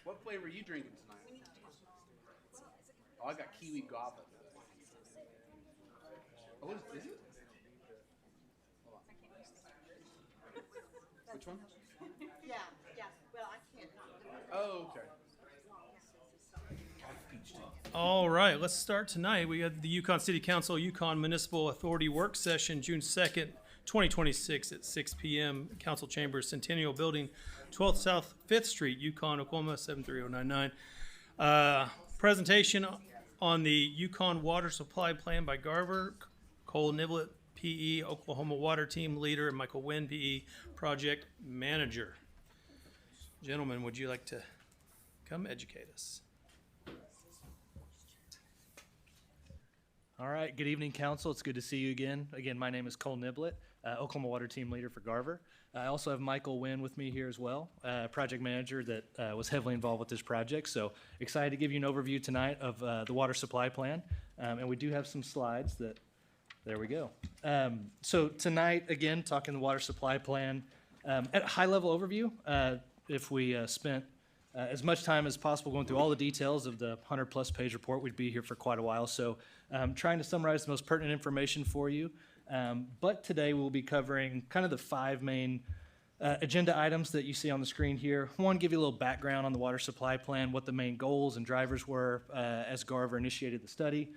What flavor are you drinking tonight? Oh, I got kiwi guava. Oh, what is it? Hold on. Which one? Yeah, yeah. Well, I can't not do it. Oh, okay. All right, let's start tonight. We have the Yukon City Council, Yukon Municipal Authority Work Session, June 2nd, 2026 at 6 p.m. Council Chambers, Centennial Building, 12th South 5th Street, Yukon, Oklahoma, 73099. Presentation on the Yukon Water Supply Plan by Garver, Cole Niblett, PE, Oklahoma Water Team Leader, and Michael Wynn, PE, Project Manager. Gentlemen, would you like to come educate us? All right, good evening, council. It's good to see you again. Again, my name is Cole Niblett, Oklahoma Water Team Leader for Garver. I also have Michael Wynn with me here as well, project manager that was heavily involved with this project. So excited to give you an overview tonight of the water supply plan. And we do have some slides that, there we go. So tonight, again, talking the water supply plan. At a high level overview, if we spent as much time as possible going through all the details of the 100-plus page report, we'd be here for quite a while. So trying to summarize the most pertinent information for you. But today we'll be covering kind of the five main agenda items that you see on the screen here. One, give you a little background on the water supply plan, what the main goals and drivers were as Garver initiated the study.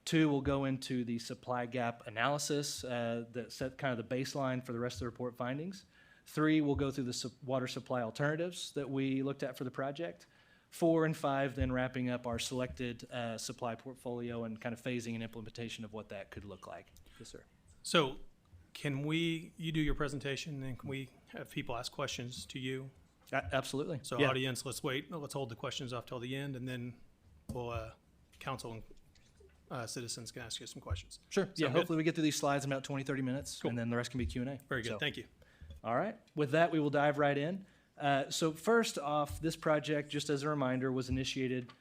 Two, we'll go into the supply gap analysis that set kind of the baseline for the rest of the report findings. Three, we'll go through the water supply alternatives that we looked at for the project. 4 and 5, then wrapping up our selected supply portfolio and kind of phasing and implementation of what that could look like. Yes, sir. So you do your presentation, and can we have people ask questions to you? Absolutely. So Yeah. audience, let's hold the questions off till the end, and then we'll, council and citizens can ask you some questions. Sure. Yeah, good? hopefully we get through these slides in about 20, 30 minutes, Cool. and then the rest can be Q&A. Very good, So, thank you. all right. With that, we will dive right in. So first off, this project, just as a reminder, was initiated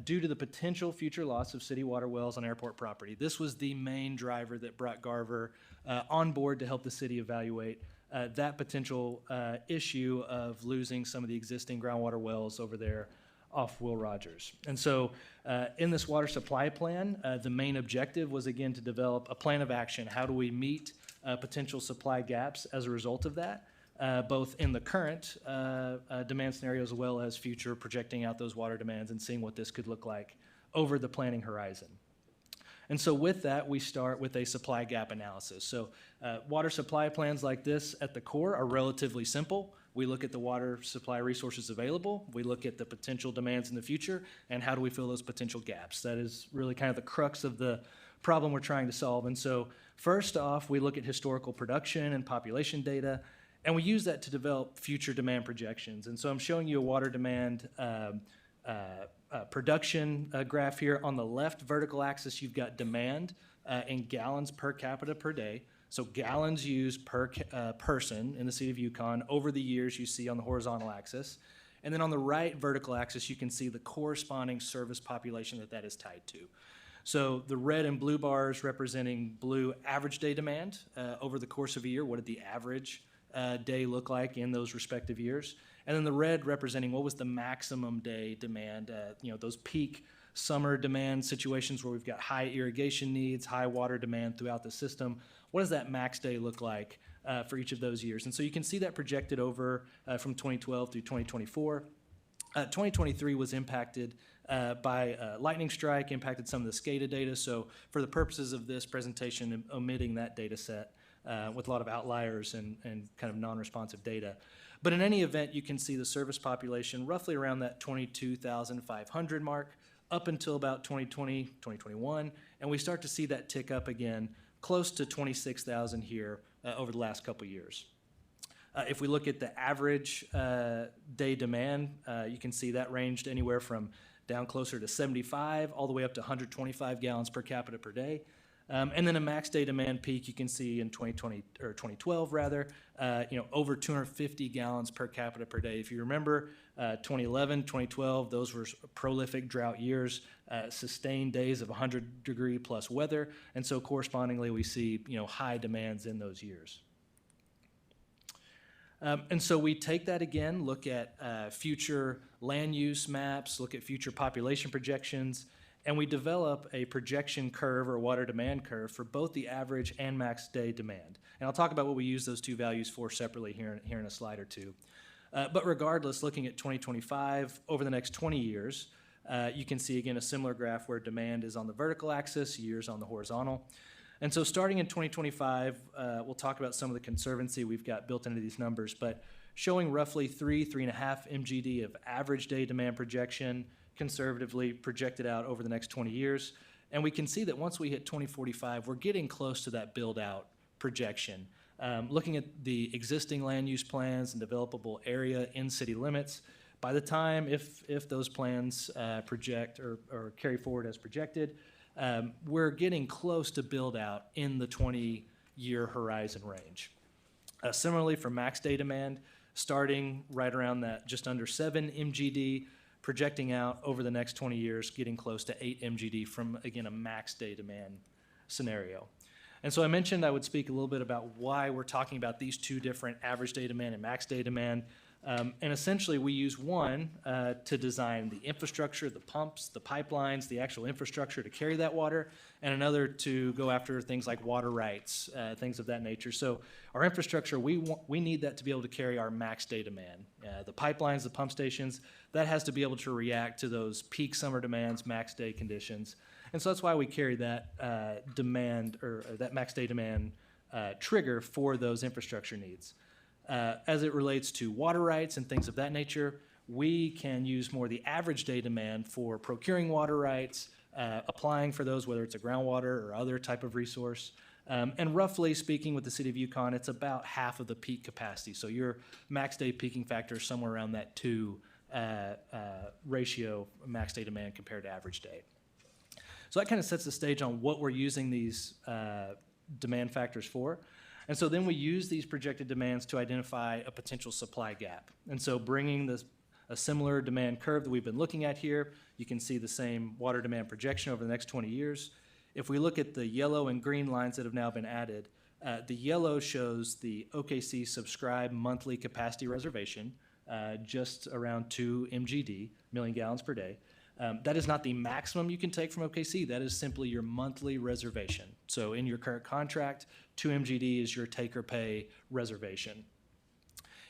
due to the potential future loss of city water wells on airport property. This was the main driver that brought Garver on board to help the city evaluate that potential issue of losing some of the existing groundwater wells over there off Will Rogers. And so in this water supply plan, the main objective was, again, to develop a plan of action. How do we meet potential supply gaps as a result of that? Both in the current demand scenario as well as future, projecting out those water demands and seeing what this could look like over the planning horizon. And so with that, we start with a supply gap analysis. So water supply plans like this at the core are relatively simple. We look at the water supply resources available, we look at the potential demands in the future, and how do we fill those potential gaps. That is really kind of the crux of the problem we're trying to solve. And so first off, we look at historical production and population data, and we use that to develop future demand projections. And so I'm showing you a water demand production graph here. On the left vertical axis, you've got demand in gallons per capita per day. So gallons used per person in the city of Yukon over the years you see on the horizontal axis. And then on the right vertical axis, you can see the corresponding service population that is tied to. So the red and blue bars representing blue average day demand over the course of a year. What did the average day look like in those respective years? And then the red representing what was the maximum day demand, those peak summer demand situations where we've got high irrigation needs, high water demand throughout the system. What does that max day look like for each of those years? And so you can see that projected over from 2012 through 2024. 2023 was impacted by a lightning strike, impacted some of the SCADA data. So for the purposes of this presentation, I'm omitting that data set with a lot of outliers and kind of non-responsive data. But in any event, you can see the service population roughly around that 22,500 mark up until about 2020, 2021. And we start to see that tick up again, close to 26,000 here over the last couple years. If we look at the average day demand, you can see that ranged anywhere from down closer to 75 all the way up to 125 gallons per capita per day. And then a max day demand peak you can see in 2020 or 2012 rather, over 250 gallons per capita per day. If you remember 2011, 2012, those were prolific drought years, sustained days of 100-degree plus weather, and so correspondingly we see high demands in those years. And so we take that again, look at future land use maps, look at future population projections, and we develop a projection curve or water demand curve for both the average and max day demand. And I'll talk about what we use those two values for separately here in a slide or two. But regardless, looking at 2025, over the next 20 years, you can see again a similar graph where demand is on the vertical axis, years on the horizontal. And so starting in 2025, we'll talk about some of the conservancy we've got built into these numbers, but showing roughly 3.5 MGD of average day demand projection, conservatively projected out over the next 20 years. And we can see that once we hit 2045, we're getting close to that build-out projection. Looking at the existing land use plans and developable area in city limits, by the time, if those plans project or carry forward as projected, we're getting close to build-out in the 20-year horizon range. Similarly, for max day demand, starting right around that just under 7 MGD, projecting out over the next 20 years, getting close to 8 MGD from, again, a max day demand scenario. And so I mentioned I would speak a little bit about why we're talking about these two different average day demand and max day demand. And essentially, we use one to design the infrastructure, the pumps, the pipelines, the actual infrastructure to carry that water, and another to go after things like water rights, things of that nature. So our infrastructure, we need that to be able to carry our max day demand. The pipelines, the pump stations, that has to be able to react to those peak summer demands, max day conditions. And so that's why we carry that demand or that max day demand trigger for those infrastructure needs. As it relates to water rights and things of that nature, we can use more the average day demand for procuring water rights, applying for those, whether it's a groundwater or other type of resource. And roughly speaking, with the city of Yukon, it's about half of the peak capacity. So your max day peaking factor is somewhere around that 2 ratio, max day demand compared to average day. So that kind of sets the stage on what we're using these demand factors for. And so then we use these projected demands to identify a potential supply gap. And so bringing a similar demand curve that we've been looking at here, you can see the same water demand projection over the next 20 years. If we look at the yellow and green lines that have now been added, the yellow shows the OKC subscribed monthly capacity reservation, just around 2 MGD, million gallons per day. That is not the maximum you can take from OKC. That is simply your monthly reservation. So in your current contract, 2 MGD is your take-or-pay reservation.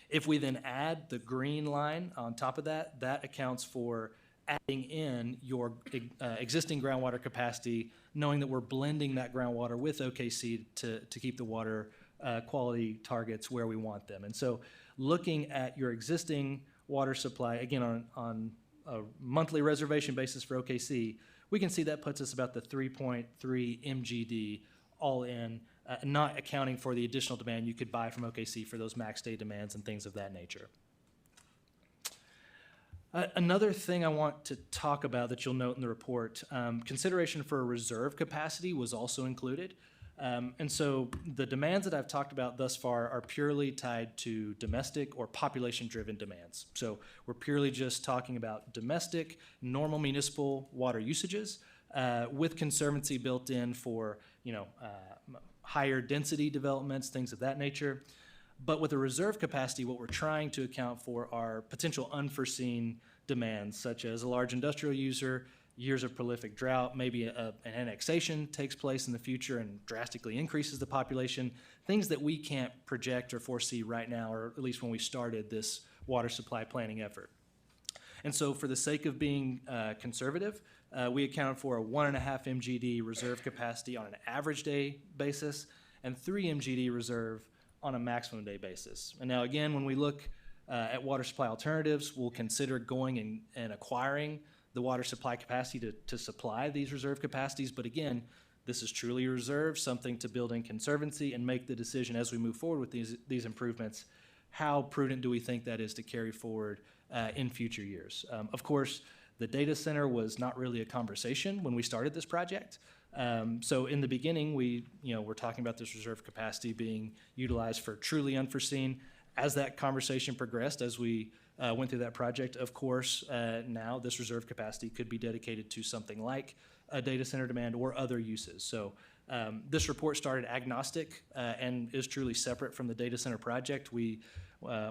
If we then add the green line on top of that, that accounts for adding in your existing groundwater capacity, knowing that we're blending that groundwater with OKC to keep the water quality targets where we want them. And so looking at your existing water supply, again, on a monthly reservation basis for OKC, we can see that puts us about the 3.3 MGD all in, not accounting for the additional demand you could buy from OKC for those max day demands and things of that nature. Another thing I want to talk about that you'll note in the report, consideration for a reserve capacity was also included. And so the demands that I've talked about thus far are purely tied to domestic or population-driven demands. So we're purely just talking about domestic, normal municipal water usages with conservancy built in for, higher density developments, things of that nature. But with a reserve capacity, what we're trying to account for are potential unforeseen demands, such as a large industrial user, years of prolific drought, maybe an annexation takes place in the future and drastically increases the population, things that we can't project or foresee right now, or at least when we started this water supply planning effort. And so for the sake of being conservative, we accounted for a 1.5 MGD reserve capacity on an average day basis and 3 MGD reserve on a maximum day basis. And now again, when we look at water supply alternatives, we'll consider going and acquiring the water supply capacity to supply these reserve capacities. But again, this is truly a reserve, something to build in conservancy and make the decision as we move forward with these improvements. How prudent do we think that is to carry forward in future years? Of course, the data center was not really a conversation when we started this project. So in the beginning, we're talking about this reserve capacity being utilized for truly unforeseen. As that conversation progressed, as we went through that project, of course, now this reserve capacity could be dedicated to something like a data center demand or other uses. So this report started agnostic and is truly separate from the data center project. We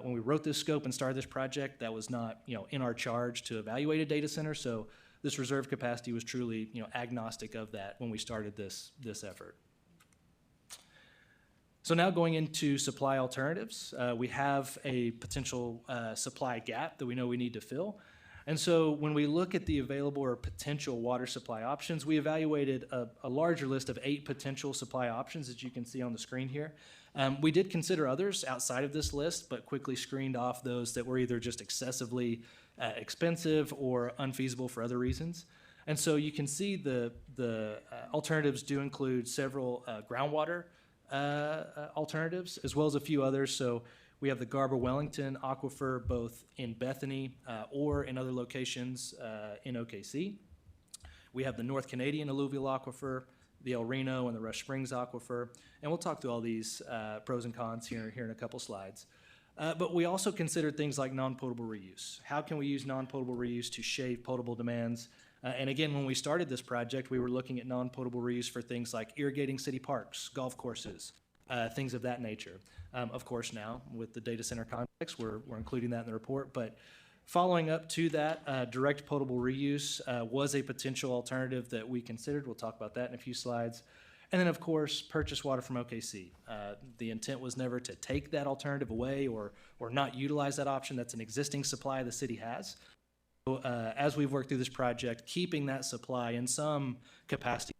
when we wrote this scope and started this project, that was not, in our charge to evaluate a data center. So this reserve capacity was truly, agnostic of that when we started this effort. So now going into supply alternatives, we have a potential supply gap that we know we need to fill. And so when we look at the available or potential water supply options, we evaluated a larger list of 8 potential supply options that you can see on the screen here. We did consider others outside of this list, but quickly screened off those that were either just excessively expensive or unfeasible for other reasons. And so you can see the alternatives do include several groundwater alternatives, as well as a few others. So we have the Garber-Wellington Aquifer, both in Bethany or in other locations in OKC. We have the North Canadian Alluvial Aquifer, the El Reno and the Rush Springs Aquifer, and we'll talk through all these pros and cons here in a couple slides. But we also considered things like non-potable reuse. How can we use non-potable reuse to shave potable demands? And again, when we started this project, we were looking at non-potable reuse for things like irrigating city parks, golf courses, things of that nature. Of course, now with the data center context, we're including that in the report. But following up to that, direct potable reuse was a potential alternative that we considered. We'll talk about that in a few slides. And then, of course, purchase water from OKC. The intent was never to take that alternative away or not utilize that option. That's an existing supply the city has. So, as we've worked through this project, keeping that supply in some capacity.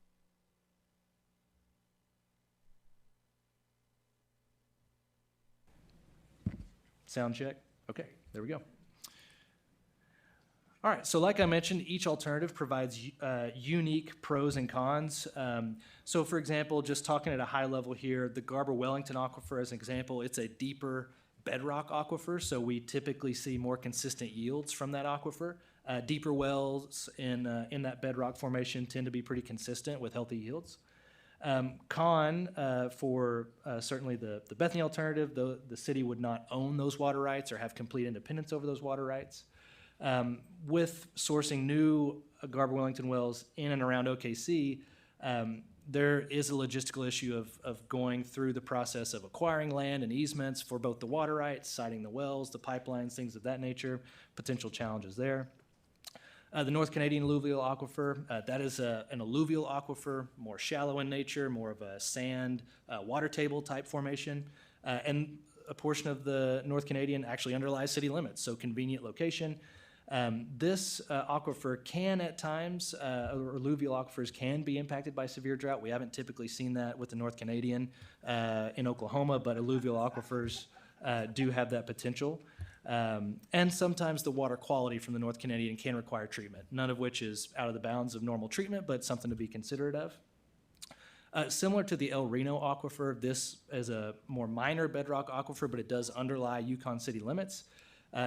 Sound check? Okay, there we go. All right, so like I mentioned, each alternative provides unique pros and cons. So for example, just talking at a high level here, the Garber-Wellington Aquifer as an example, it's a deeper bedrock aquifer, so we typically see more consistent yields from that aquifer. Deeper wells in that bedrock formation tend to be pretty consistent with healthy yields. Con for certainly the Bethany alternative, the city would not own those water rights or have complete independence over those water rights. With sourcing new Garber-Wellington wells in and around OKC, there is a logistical issue of going through the process of acquiring land and easements for both the water rights, siting the wells, the pipelines, things of that nature, potential challenges there. The North Canadian Alluvial Aquifer, that is an alluvial aquifer, more shallow in nature, more of a sand water table type formation. And a portion of the North Canadian actually underlies city limits, so convenient location. This aquifer can at times, or alluvial aquifers can be impacted by severe drought. We haven't typically seen that with the North Canadian in Oklahoma, but alluvial aquifers do have that potential. And sometimes the water quality from the North Canadian can require treatment, none of which is out of the bounds of normal treatment, but something to be considerate of. Similar to the El Reno aquifer, this is a more minor bedrock aquifer, but it does underlie Yukon city limits.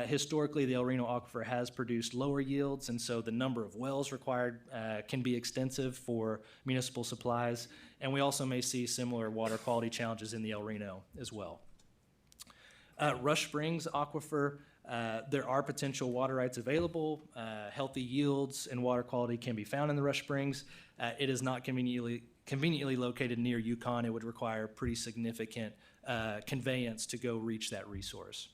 Historically, the El Reno aquifer has produced lower yields, and so the number of wells required can be extensive for municipal supplies, and we also may see similar water quality challenges in the El Reno as well. Rush Springs aquifer, there are potential water rights available. Healthy yields and water quality can be found in the Rush Springs. It is not conveniently located near Yukon. It would require pretty significant conveyance to go reach that resource.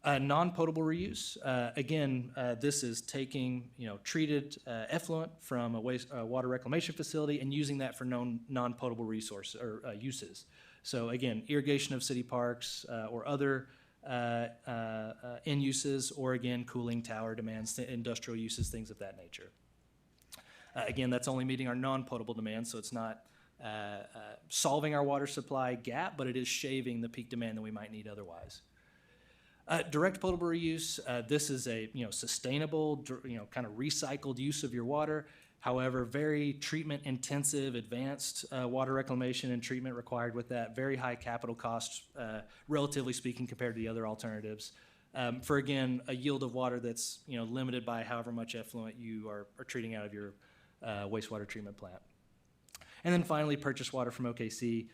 Non-potable reuse, again, this is taking treated effluent from a water reclamation facility and using that for non-potable resource or uses. So again, irrigation of city parks or other end uses, or again, cooling tower demands, industrial uses, things of that nature. Again, that's only meeting our non-potable demands, so it's not solving our water supply gap, but it is shaving the peak demand that we might need otherwise. Direct potable reuse, this is a sustainable, kind of recycled use of your water. However, very treatment intensive, advanced water reclamation and treatment required with that. Very high capital costs, relatively speaking, compared to the other alternatives. For again, a yield of water that's limited by however much effluent you are treating out of your wastewater treatment plant. And then finally, purchase water from OKC.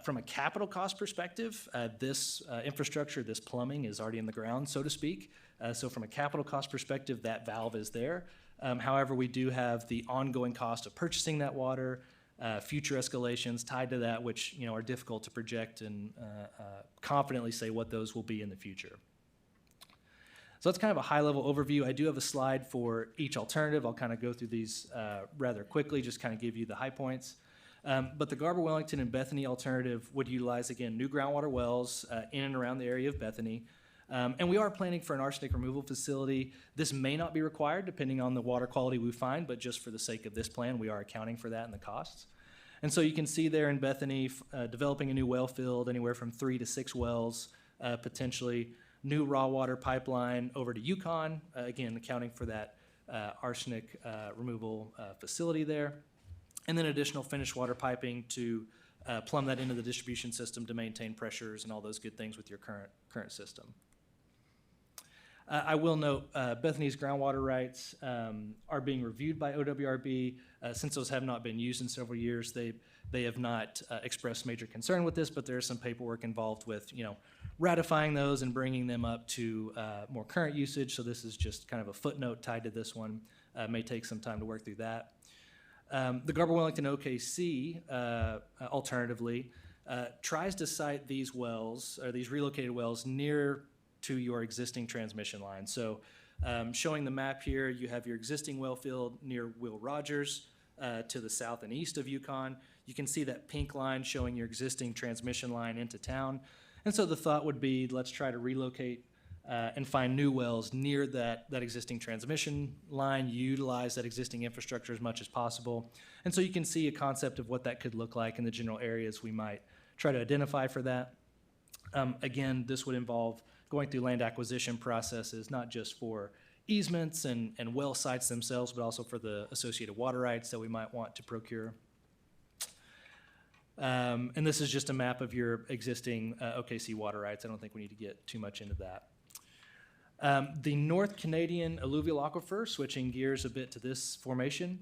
From a capital cost perspective, this infrastructure, this plumbing is already in the ground, so to speak. So from a capital cost perspective, that valve is there. However, we do have the ongoing cost of purchasing that water, future escalations tied to that, which are difficult to project and confidently say what those will be in the future. So that's kind of a high-level overview. I do have a slide for each alternative. I'll kind of go through these rather quickly, just kind of give you the high points. But the Garber, Wellington, and Bethany alternative would utilize, again, new groundwater wells in and around the area of Bethany. And we are planning for an arsenic removal facility. This may not be required depending on the water quality we find, but just for the sake of this plan, we are accounting for that in the costs. And so you can see there in Bethany, developing a new well field, anywhere from 3 to 6 wells, potentially. New raw water pipeline over to Yukon, again, accounting for that arsenic removal facility there. And then additional finished water piping to plumb that into the distribution system to maintain pressures and all those good things with your current system. I will note Bethany's groundwater rights are being reviewed by OWRB. Since those have not been used in several years, they have not expressed major concern with this, but there is some paperwork involved with ratifying those and bringing them up to more current usage. So this is just kind of a footnote tied to this one. May take some time to work through that. The Garber Wellington OKC, alternatively, tries to site these wells, or these relocated wells, near to your existing transmission line. So showing the map here, you have your existing well field near Will Rogers to the south and east of Yukon. You can see that pink line showing your existing transmission line into town. And so the thought would be, let's try to relocate and find new wells near that existing transmission line, utilize that existing infrastructure as much as possible. And so you can see a concept of what that could look like in the general areas we might try to identify for that. Again, this would involve going through land acquisition processes, not just for easements and well sites themselves, but also for the associated water rights that we might want to procure. And this is just a map of your existing OKC water rights. I don't think we need to get too much into that. The North Canadian alluvial aquifer, switching gears a bit to this formation,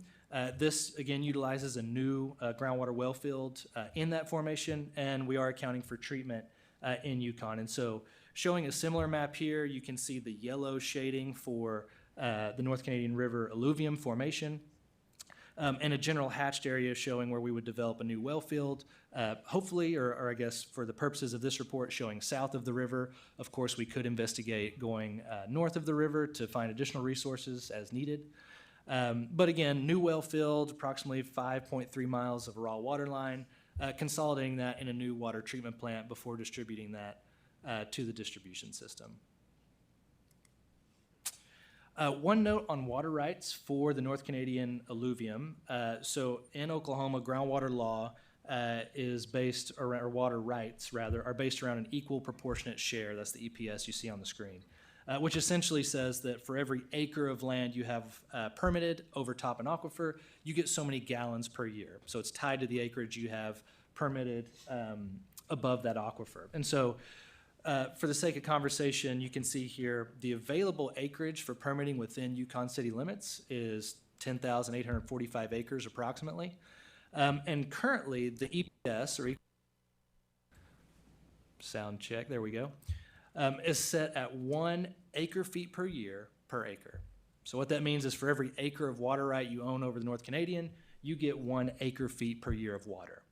this again utilizes a new groundwater well field in that formation, and we are accounting for treatment in Yukon. And so showing a similar map here, you can see the yellow shading for the North Canadian River alluvium formation. And a general hatched area showing where we would develop a new well field, hopefully, or I guess for the purposes of this report, showing south of the river. Of course, we could investigate going north of the river to find additional resources as needed. But again, new well field, approximately 5.3 miles of raw water line, consolidating that in a new water treatment plant before distributing that to the distribution system. One note on water rights for the North Canadian alluvium. So in Oklahoma, groundwater law is based around, or water rights rather, are based around an equal proportionate share. That's the EPS you see on the screen, which essentially says that for every acre of land you have permitted over top an aquifer, you get so many gallons per year. So it's tied to the acreage you have permitted above that aquifer. And so for the sake of conversation, you can see here the available acreage for permitting within Yukon city limits is 10,845 acres approximately. And currently the EPS, or sound check, there we go, is set at 1 acre-feet per year per acre. So what that means is for every acre of water right you own over the North Canadian, you get 1 acre-feet per year of water.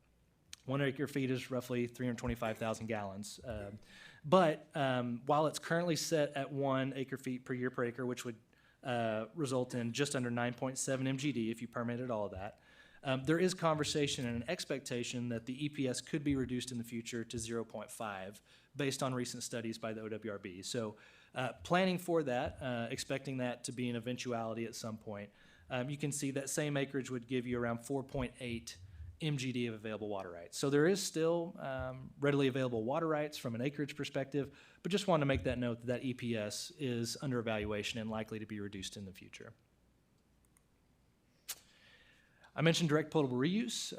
1 acre-feet is roughly 325,000 gallons. But while it's currently set at 1 acre-feet per year per acre, which would result in just under 9.7 MGD if you permitted all of that, there is conversation and an expectation that the EPS could be reduced in the future to 0.5 based on recent studies by the OWRB. So planning for that, expecting that to be an eventuality at some point, you can see that same acreage would give you around 4.8 MGD of available water rights. So there is still readily available water rights from an acreage perspective, but just wanted to make that note that EPS is under evaluation and likely to be reduced in the future. I mentioned direct potable reuse.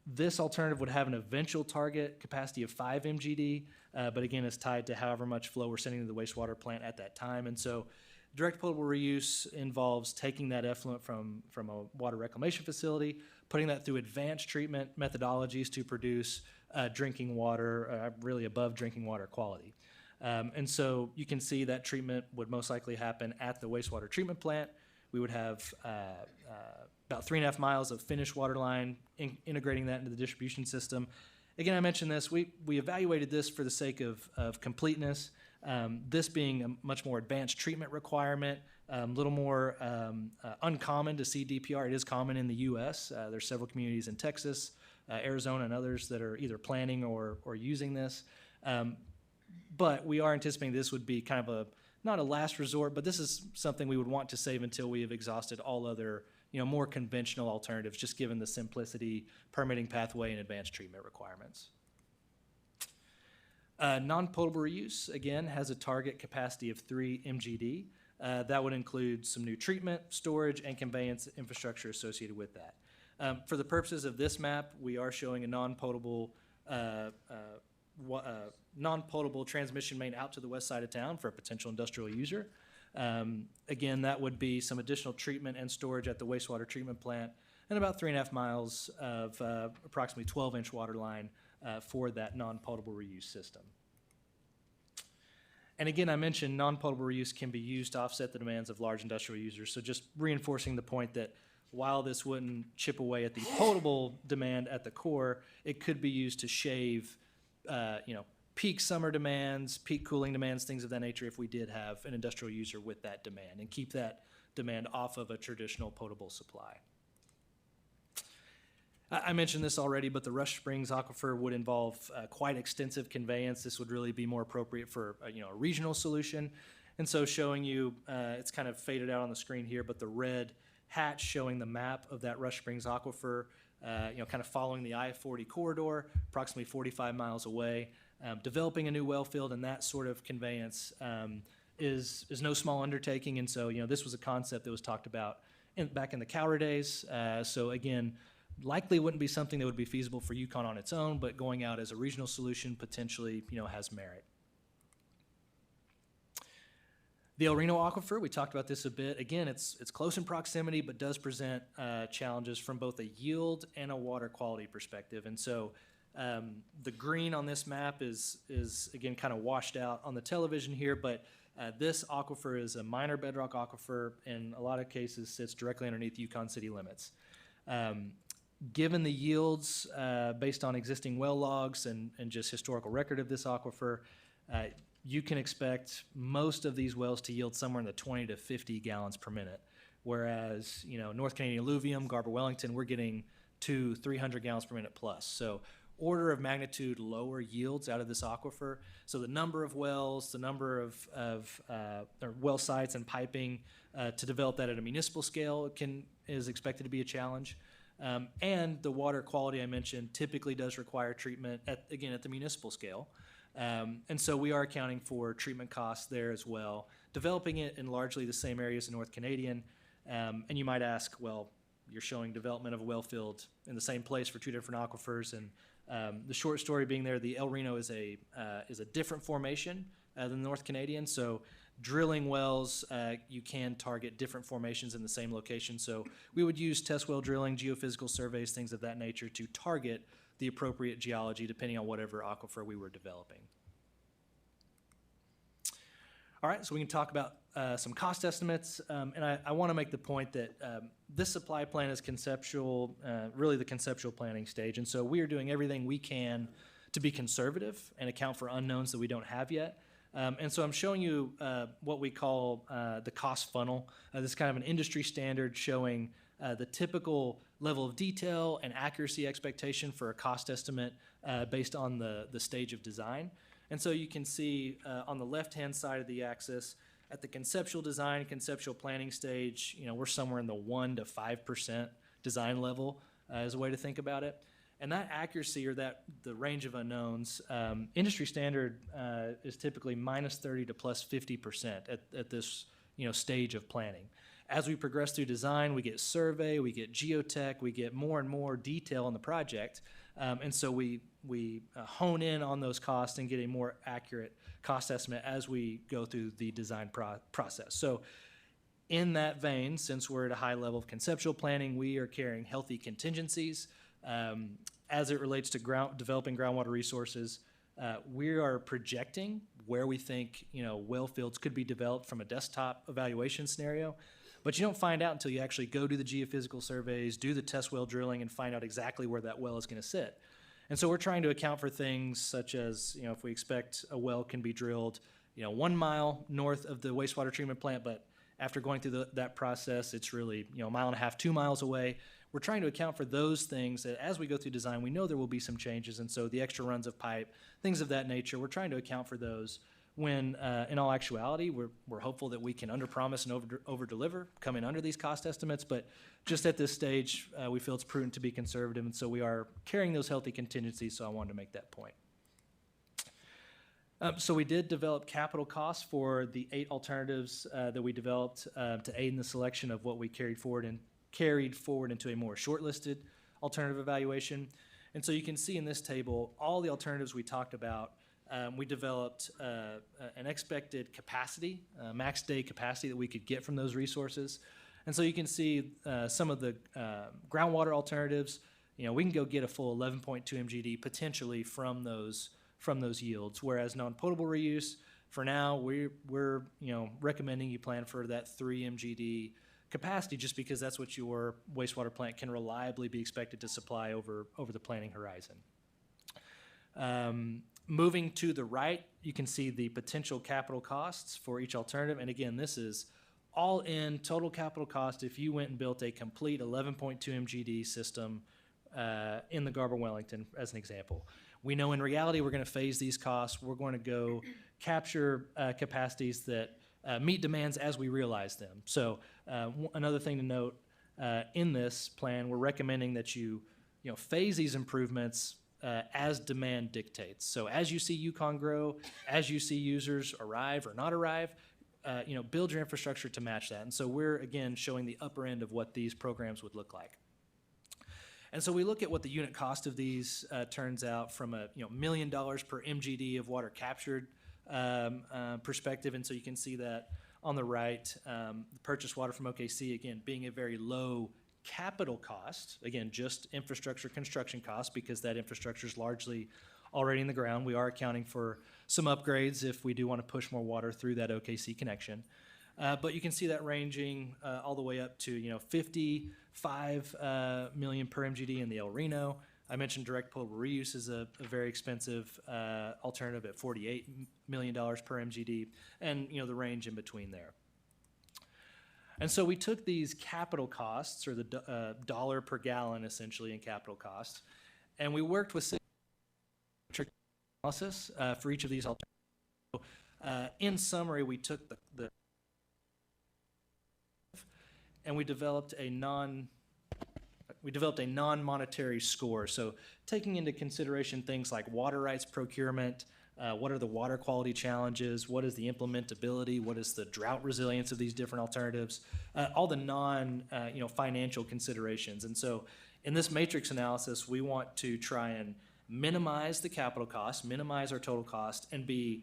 This alternative would have an eventual target capacity of 5 MGD, but again, it's tied to however much flow we're sending to the wastewater plant at that time. And so direct potable reuse involves taking that effluent from a water reclamation facility, putting that through advanced treatment methodologies to produce drinking water, really above drinking water quality. And so you can see that treatment would most likely happen at the wastewater treatment plant. We would have about 3.5 miles of finished water line, integrating that into the distribution system. Again, I mentioned this. We evaluated this for the sake of completeness. This being a much more advanced treatment requirement, a little more uncommon to see DPR. It is common in the U.S. There's several communities in Texas, Arizona, and others that are either planning or using this. But we are anticipating this would be kind of not a last resort, but this is something we would want to save until we have exhausted all other, more conventional alternatives, just given the simplicity, permitting pathway, and advanced treatment requirements. Non-potable reuse, again, has a target capacity of 3 MGD. That would include some new treatment, storage, and conveyance infrastructure associated with that. For the purposes of this map, we are showing a non-potable transmission main out to the west side of town for a potential industrial user. Again, that would be some additional treatment and storage at the wastewater treatment plant, and about 3.5 miles of approximately 12-inch water line for that non-potable reuse system. And again, I mentioned non-potable reuse can be used to offset the demands of large industrial users, so just reinforcing the point that while this wouldn't chip away at the potable demand at the core, it could be used to shave peak summer demands, peak cooling demands, things of that nature if we did have an industrial user with that demand, and keep that demand off of a traditional potable supply. I mentioned this already, but the Rush Springs aquifer would involve quite extensive conveyance. This would really be more appropriate for a regional solution. And so showing you, it's kind of faded out on the screen here, but the red hatch showing the map of that Rush Springs aquifer, kind of following the I-40 corridor, approximately 45 miles away. Developing a new well field and that sort of conveyance is no small undertaking. And so, this was a concept that was talked about back in the Cowra days. So again, likely wouldn't be something that would be feasible for Yukon on its own, but going out as a regional solution potentially, has merit. The El Reno aquifer, we talked about this a bit. Again, it's close in proximity, but does present challenges from both a yield and a water quality perspective. And so the green on this map is again kind of washed out on the television here, but this aquifer is a minor bedrock aquifer, in a lot of cases sits directly underneath Yukon city limits. Given the yields based on existing well logs and just historical record of this aquifer, you can expect most of these wells to yield somewhere in the 20 to 50 gallons per minute. Whereas, North Canadian alluvium, Garber-Wellington, we're getting 200-300 gallons per minute plus. So order of magnitude lower yields out of this aquifer. So the number of wells, the number of well sites and piping to develop that at a municipal scale is expected to be a challenge. And the water quality I mentioned typically does require treatment at the municipal scale. And so we are accounting for treatment costs there as well, developing it in largely the same areas in North Canadian. And you might ask, well, you're showing development of a well field in the same place for two different aquifers. And the short story being there, the El Reno is a different formation than the North Canadian. So drilling wells, you can target different formations in the same location. So we would use test well drilling, geophysical surveys, things of that nature to target the appropriate geology depending on whatever aquifer we were developing. All right, so we can talk about some cost estimates, and I want to make the point that this supply plan is conceptual, really the conceptual planning stage, and so we are doing everything we can to be conservative and account for unknowns that we don't have yet. And so I'm showing you what we call the cost funnel. This is kind of an industry standard showing the typical level of detail and accuracy expectation for a cost estimate based on the stage of design. And so you can see on the left-hand side of the axis, at the conceptual design, conceptual planning stage, we're somewhere in the 1% to 5% design level is a way to think about it. And that accuracy, or the range of unknowns, industry standard is typically -30 to +50% at this stage of planning. As we progress through design, we get survey, we get geotech, we get more and more detail on the project, and so we hone in on those costs and get a more accurate cost estimate as we go through the design process. So in that vein, since we're at a high level of conceptual planning, we are carrying healthy contingencies. As it relates to developing groundwater resources, we are projecting where we think well fields could be developed from a desktop evaluation scenario. But you don't find out until you actually go do the geophysical surveys, do the test well drilling, and find out exactly where that well is going to sit. And so we're trying to account for things such as, if we expect a well can be drilled, 1 mile north of the wastewater treatment plant, but after going through that process, it's really, 1.5 miles, 2 miles away. We're trying to account for those things that as we go through design, we know there will be some changes. And so the extra runs of pipe, things of that nature, we're trying to account for those when, in all actuality, we're hopeful that we can underpromise and over-deliver, come in under these cost estimates. But just at this stage, we feel it's prudent to be conservative. And so we are carrying those healthy contingencies. So I wanted to make that point. So we did develop capital costs for the 8 alternatives that we developed to aid in the selection of what we carried forward into a more shortlisted alternative evaluation. And so you can see in this table all the alternatives we talked about. We developed an expected capacity, max day capacity that we could get from those resources. And so you can see some of the groundwater alternatives. We can go get a full 11.2 MGD potentially from those yields, whereas non-potable reuse, for now, we're recommending you plan for that 3 MGD capacity just because that's what your wastewater plant can reliably be expected to supply over the planning horizon. Moving to the right, you can see the potential capital costs for each alternative. And again, this is all in total capital cost if you went and built a complete 11.2 MGD system in the Garber-Wellington as an example. We know in reality we're going to phase these costs. We're going to go capture capacities that meet demands as we realize them. So another thing to note in this plan, we're recommending that you phase these improvements as demand dictates. So as you see Yukon grow, as you see users arrive or not arrive, build your infrastructure to match that. And so we're, again, showing the upper end of what these programs would look like. And so we look at what the unit cost of these turns out from a $1 million per MGD of water captured perspective. And so you can see that on the right, the purchased water from OKC, again, being a very low capital cost, again, just infrastructure construction cost because that infrastructure is largely already in the ground. We are accounting for some upgrades if we do want to push more water through that OKC connection. But you can see that ranging all the way up to 55 million per MGD in the El Reno. I mentioned direct potable reuse is a very expensive alternative at $48 million per MGD, and the range in between there. And so we took these capital costs, or the dollar per gallon essentially in capital costs, and we worked with analysis for each of these alternatives. In summary, we took the and we developed a non-monetary score. So taking into consideration things like water rights procurement, what are the water quality challenges, what is the implementability, what is the drought resilience of these different alternatives, all the financial considerations. And so in this matrix analysis, we want to try and minimize the capital cost, minimize our total cost, and be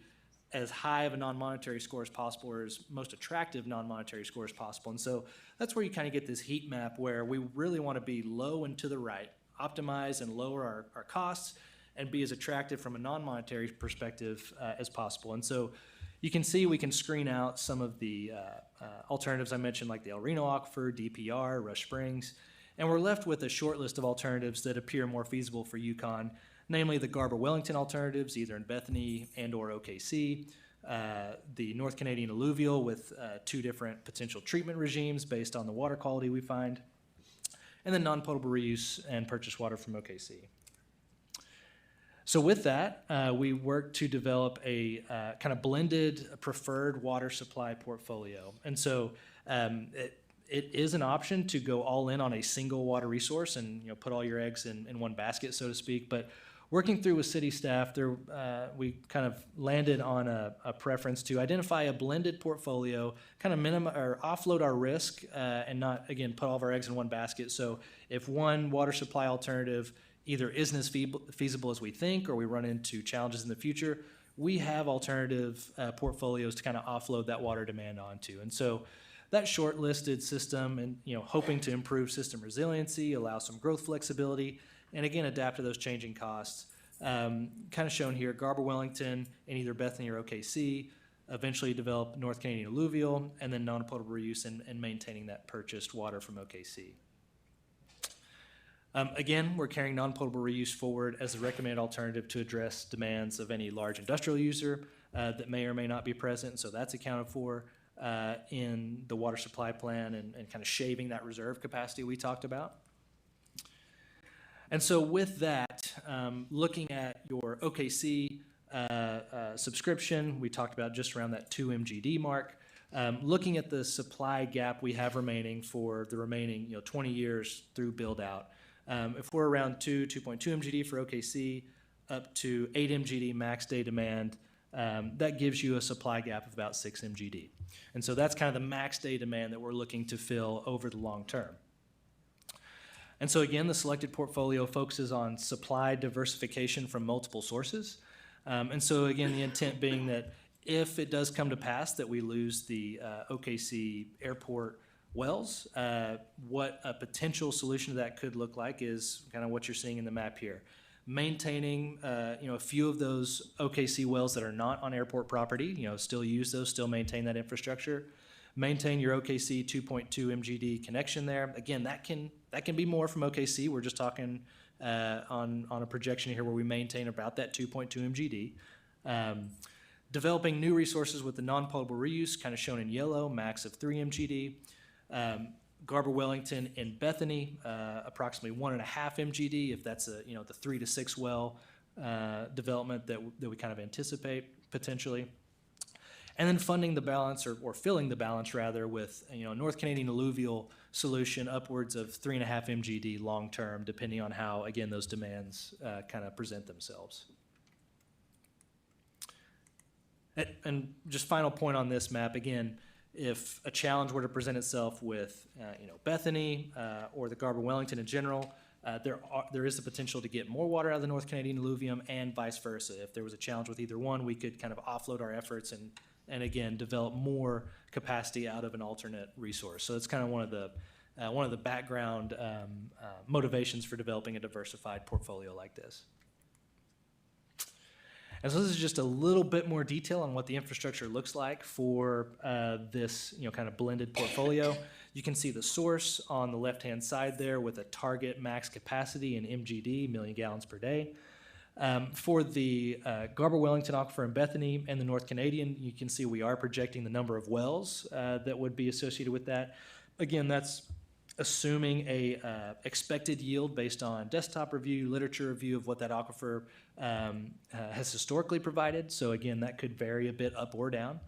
as high of a non-monetary score as possible, or as most attractive non-monetary score as possible. And so that's where you kind of get this heat map where we really want to be low and to the right, optimize and lower our costs, and be as attractive from a non-monetary perspective as possible. And so you can see we can screen out some of the alternatives I mentioned, like the El Reno Aquifer, DPR, Rush Springs, and we're left with a short list of alternatives that appear more feasible for Yukon, namely the Garber-Wellington alternatives, either in Bethany and or OKC, the North Canadian alluvial with 2 different potential treatment regimes based on the water quality we find, and then non-potable reuse and purchased water from OKC. So with that, we worked to develop a kind of blended preferred water supply portfolio. And so it is an option to go all in on a single water resource and put all your eggs in one basket, so to speak. But working through with city staff, we kind of landed on a preference to identify a blended portfolio, kind of offload our risk, and not, again, put all of our eggs in one basket. So if one water supply alternative either isn't as feasible as we think, or we run into challenges in the future, we have alternative portfolios to kind of offload that water demand onto. And so that shortlisted system, and hoping to improve system resiliency, allow some growth flexibility, and again adapt to those changing costs. Kind of shown here, Garber-Wellington in either Bethany or OKC, eventually develop North Canadian alluvial, and then non-potable reuse and maintaining that purchased water from OKC. Again, we're carrying non-potable reuse forward as a recommended alternative to address demands of any large industrial user that may or may not be present. So that's accounted for in the water supply plan and kind of shaving that reserve capacity we talked about. And so with that, looking at your OKC subscription, we talked about just around that 2 MGD mark. Looking at the supply gap we have remaining for the remaining 20 years through build out, if we're around 2.2 MGD for OKC, up to 8 MGD max day demand, that gives you a supply gap of about 6 MGD. And so that's kind of the max day demand that we're looking to fill over the long term. And so again, the selected portfolio focuses on supply diversification from multiple sources. And so again, the intent being that if it does come to pass that we lose the OKC airport wells, what a potential solution to that could look like is kind of what you're seeing in the map here. Maintaining a few of those OKC wells that are not on airport property, still use those, still maintain that infrastructure. Maintain your OKC 2.2 MGD connection there. Again, that can be more from OKC. We're just talking on a projection here where we maintain about that 2.2 MGD. Developing new resources with the non-potable reuse, kind of shown in yellow, max of 3 MGD. Garber Wellington in Bethany, approximately 1.5 MGD, if that's the 3 to 6 well development that we kind of anticipate potentially. And then funding the balance or filling the balance rather with North Canadian alluvial solution upwards of 3.5 MGD long term, depending on how again those demands kind of present themselves. And just final point on this map again. If a challenge were to present itself with, Bethany or the Garber Wellington in general, there is the potential to get more water out of the North Canadian alluvium and vice versa. If there was a challenge with either one, we could kind of offload our efforts and again develop more capacity out of an alternate resource. So it's kind of one of the background motivations for developing a diversified portfolio like this. And so this is just a little bit more detail on what the infrastructure looks like for this kind of blended portfolio. You can see the source on the left-hand side there with a target max capacity in MGD, million gallons per day. For the Garber Wellington Aquifer in Bethany and the North Canadian, you can see we are projecting the number of wells that would be associated with that. Again, that's assuming a expected yield based on desktop review, literature review of what that aquifer has historically provided. So again, that could vary a bit up or down.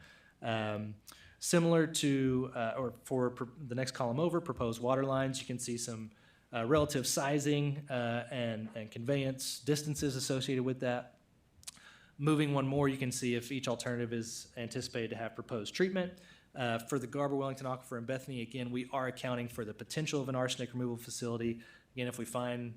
Similar to, or for the next column over, proposed water lines, you can see some relative sizing and conveyance distances associated with that. Moving one more, you can see if each alternative is anticipated to have proposed treatment. For the Garber Wellington Aquifer in Bethany, again, we are accounting for the potential of an arsenic removal facility. Again, if we find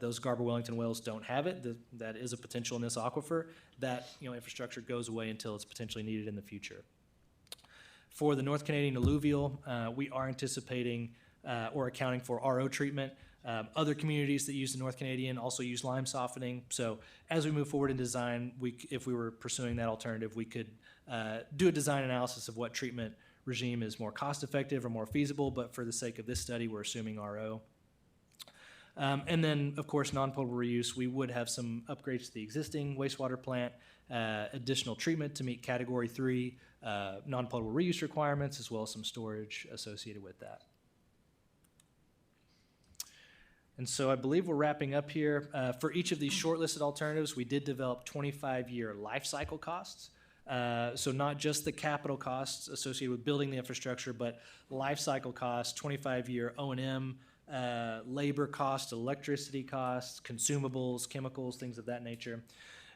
those Garber Wellington wells don't have it, that is a potential in this aquifer. That infrastructure goes away until it's potentially needed in the future. For the North Canadian alluvial, we are anticipating or accounting for RO treatment. Other communities that use the North Canadian also use lime softening. So as we move forward in design, if we were pursuing that alternative, we could do a design analysis of what treatment regime is more cost effective or more feasible, but for the sake of this study, we're assuming RO. And then, of course, non-potable reuse, we would have some upgrades to the existing wastewater plant, additional treatment to meet Category 3 non-potable reuse requirements, as well as some storage associated with that. And so I believe we're wrapping up here. For each of these shortlisted alternatives, we did develop 25-year life cycle costs. So not just the capital costs associated with building the infrastructure, but life cycle costs, 25-year O&M, labor costs, electricity costs, consumables, chemicals, things of that nature.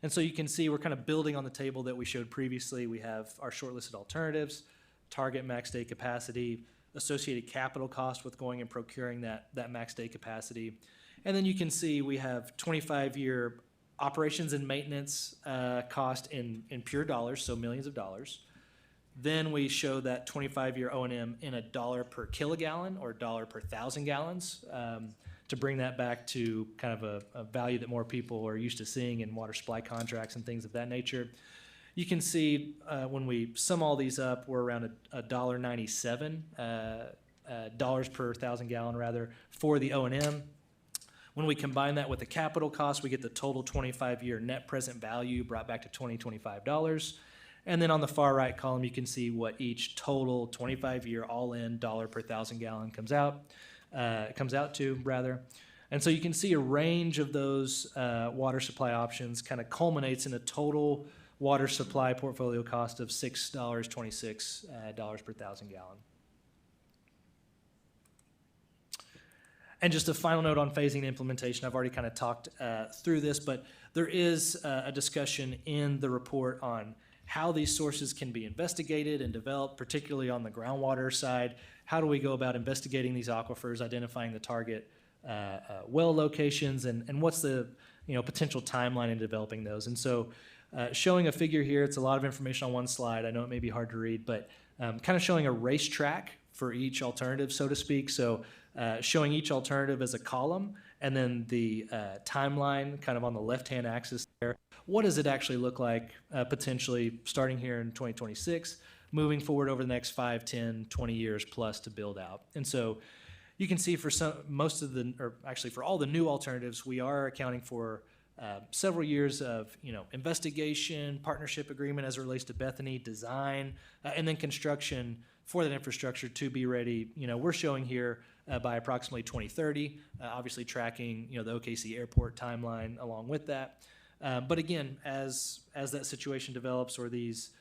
And so you can see we're kind of building on the table that we showed previously. We have our shortlisted alternatives, target max day capacity, associated capital cost with going and procuring that max day capacity. And then you can see we have 25-year operations and maintenance cost in pure dollars, so millions of dollars. Then we show that 25-year O&M in $1 per kilogallon or $1 per 1,000 gallons to bring that back to kind of a value that more people are used to seeing in water supply contracts and things of that nature. you can see when we sum all these up, we're around $1.97 dollars per 1,000 gallon rather for the O&M. When we combine that with the capital cost, we get the total 25-year net present value brought back to $2025. And then on the far right column, you can see what each total 25-year all-in dollar per 1,000 gallon comes out to rather. And so you can see a range of those water supply options kind of culminates in a total water supply portfolio cost of $6.26 per 1,000 gallon. And just a final note on phasing and implementation. I've already kind of talked through this, but there is a discussion in the report on how these sources can be investigated and developed, particularly on the groundwater side. How do we go about investigating these aquifers, identifying the target well locations, and what's the potential timeline in developing those? And so showing a figure here, it's a lot of information on one slide. I know it may be hard to read, but kind of showing a racetrack for each alternative, so to speak. So showing each alternative as a column, and then the timeline kind of on the left-hand axis there. What does it actually look like potentially starting here in 2026, moving forward over the next 5, 10, 20 years plus to build out? And so you can see for for all the new alternatives, we are accounting for several years of investigation, partnership agreement as it relates to Bethany, design, and then construction for that infrastructure to be ready. We're showing here by approximately 2030, obviously tracking the OKC airport timeline along with that. But again, as that situation develops or these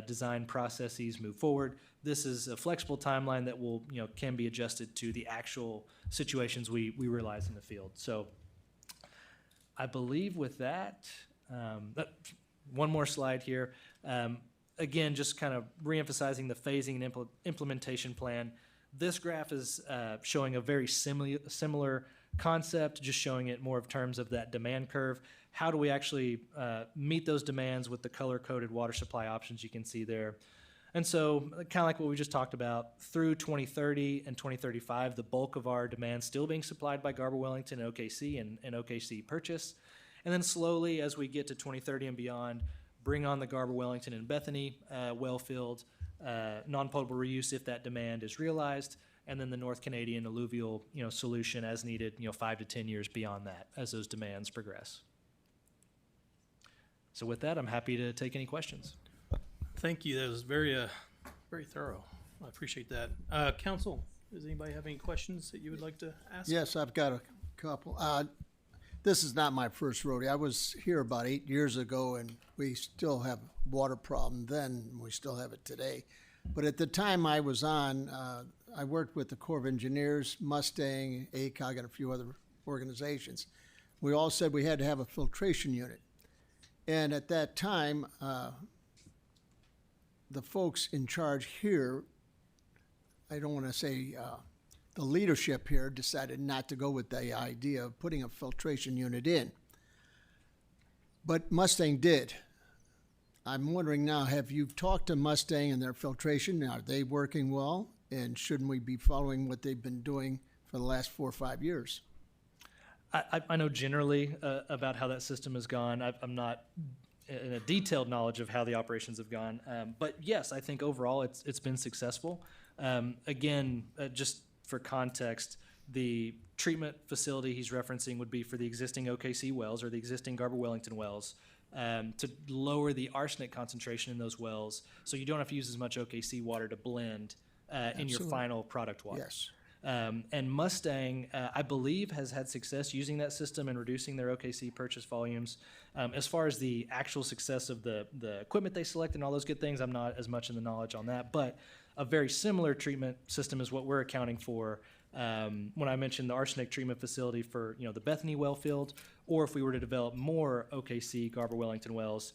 design processes move forward, this is a flexible timeline that will can be adjusted to the actual situations we realize in the field. So I believe with that, one more slide here. Again, just kind of reemphasizing the phasing and implementation plan. This graph is showing a very similar concept, just showing it more of terms of that demand curve. How do we actually meet those demands with the color-coded water supply options you can see there? And so kind of like what we just talked about, through 2030 and 2035, the bulk of our demand still being supplied by Garber-Wellington and OKC and OKC purchase. And then slowly, as we get to 2030 and beyond, bring on the Garber-Wellington and Bethany well-filled non-potable reuse if that demand is realized, and then the North Canadian alluvial solution as needed 5 to 10 years beyond that as those demands progress. So with that, I'm happy to take any questions. Thank you. That was very thorough. I appreciate that. Council, does anybody have any questions that you would like to ask? Yes, I've got a couple. This is not my first rodeo. I was here about 8 years ago, and we still have a water problem then. We still have it today. But at the time I was on, I worked with the Corps of Engineers, Mustang, ACOG, and a few other organizations. We all said we had to have a filtration unit. And at that time, the folks in charge here, I don't want to say the leadership here, decided not to go with the idea of putting a filtration unit in. But Mustang did. I'm wondering now, have you talked to Mustang and their filtration? Are they working well? And shouldn't we be following what they've been doing for the last 4 or 5 years? I know generally about how that system has gone. I'm not in a detailed knowledge of how the operations have gone. But yes, I think overall it's been successful. Again, just for context, the treatment facility he's referencing would be for the existing OKC wells or the existing Garber-Wellington wells to lower the arsenic concentration in those wells so you don't have to use as much OKC water to blend in your final product water. Yes. And Mustang, I believe, has had success using that system and reducing their OKC purchase volumes. As far as the actual success of the equipment they select and all those good things, I'm not as much in the knowledge on that. But a very similar treatment system is what we're accounting for when I mentioned the arsenic treatment facility for the Bethany well field, or if we were to develop more OKC Garber-Wellington wells,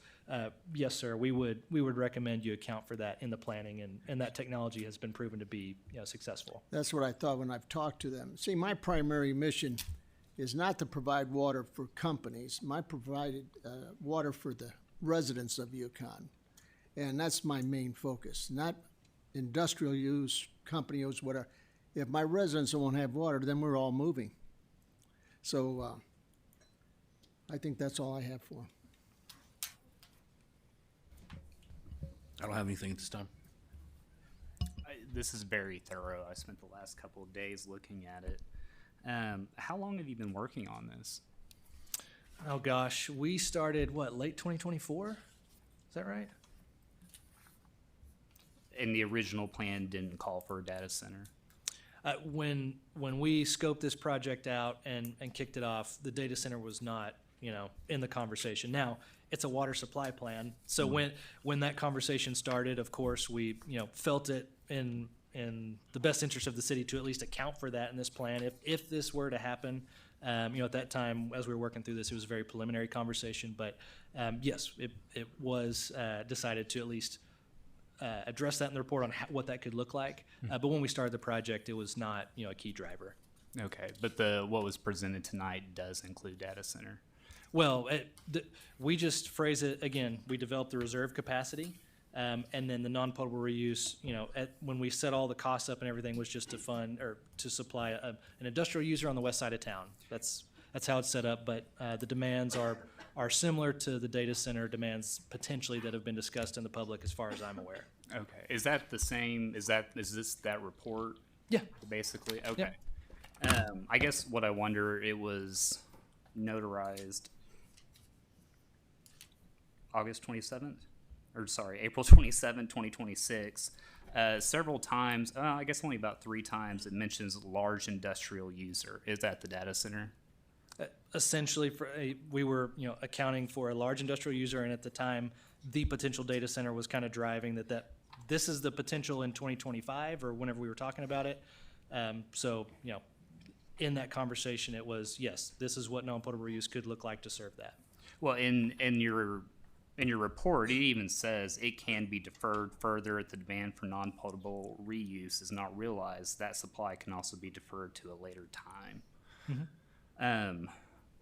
yes, sir, we would recommend you account for that in the planning, and that technology has been proven to be successful. That's what I thought when I've talked to them. See, my primary mission is not to provide water for companies. My provided water for the residents of Yukon, and that's my main focus, not industrial use, company use, whatever. If my residents won't have water, then we're all moving. So I think that's all I have for. I don't have anything at this time. This is very thorough. I spent the last couple of days looking at it. How long have you been working on this? Oh gosh, we started late 2024? Is that right? And the original plan didn't call for a data center. When we scoped this project out and kicked it off, the data center was not, in the conversation. Now, it's a water supply plan, so when that conversation started, of course, we, felt it in the best interest of the city to at least account for that in this plan. If this were to happen, at that time, as we were working through this, it was a very preliminary conversation, but yes, it was decided to at least address that in the report on what that could look like. But when we started the project, it was not, a key driver. Okay, but what was presented tonight does include data center. Well, we just phrase it, again, we developed the reserve capacity, and then the non-potable reuse, when we set all the costs up and everything was just to fund or to supply an industrial user on the west side of town. That's how it's set up, but the demands are similar to the data center demands potentially that have been discussed in the public as far as I'm aware. Okay, is that the same, is this that report? Yeah. Basically, okay. I guess what I wonder, it was notarized August 27th, or sorry, April 27th, 2026. Several times, I guess only about 3 times, it mentions large industrial user. Is that the data center? Essentially, we were accounting for a large industrial user, and at the time, the potential data center was kind of driving that this is the potential in 2025 or whenever we were talking about it. So in that conversation, it was yes, this is what non-potable reuse could look like to serve that. Well, in your report, it even says it can be deferred further if the demand for non-potable reuse is not realized. That supply can also be deferred to a later time. Mm-hmm.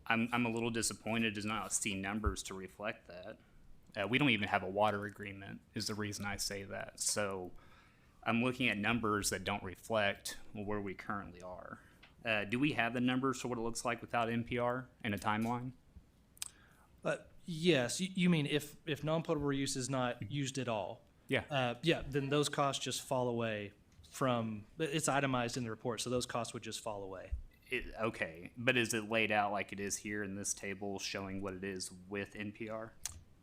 I'm a little disappointed to not see numbers to reflect that. We don't even have a water agreement is the reason I say that. So I'm looking at numbers that don't reflect where we currently are. Do we have the numbers for what it looks like without NPR and a timeline? Yes, you mean if non-potable reuse is not used at all? Yeah. Then those costs just fall away from, it's itemized in the report, so those costs would just fall away. Okay, but is it laid out like it is here in this table showing what it is with NPR?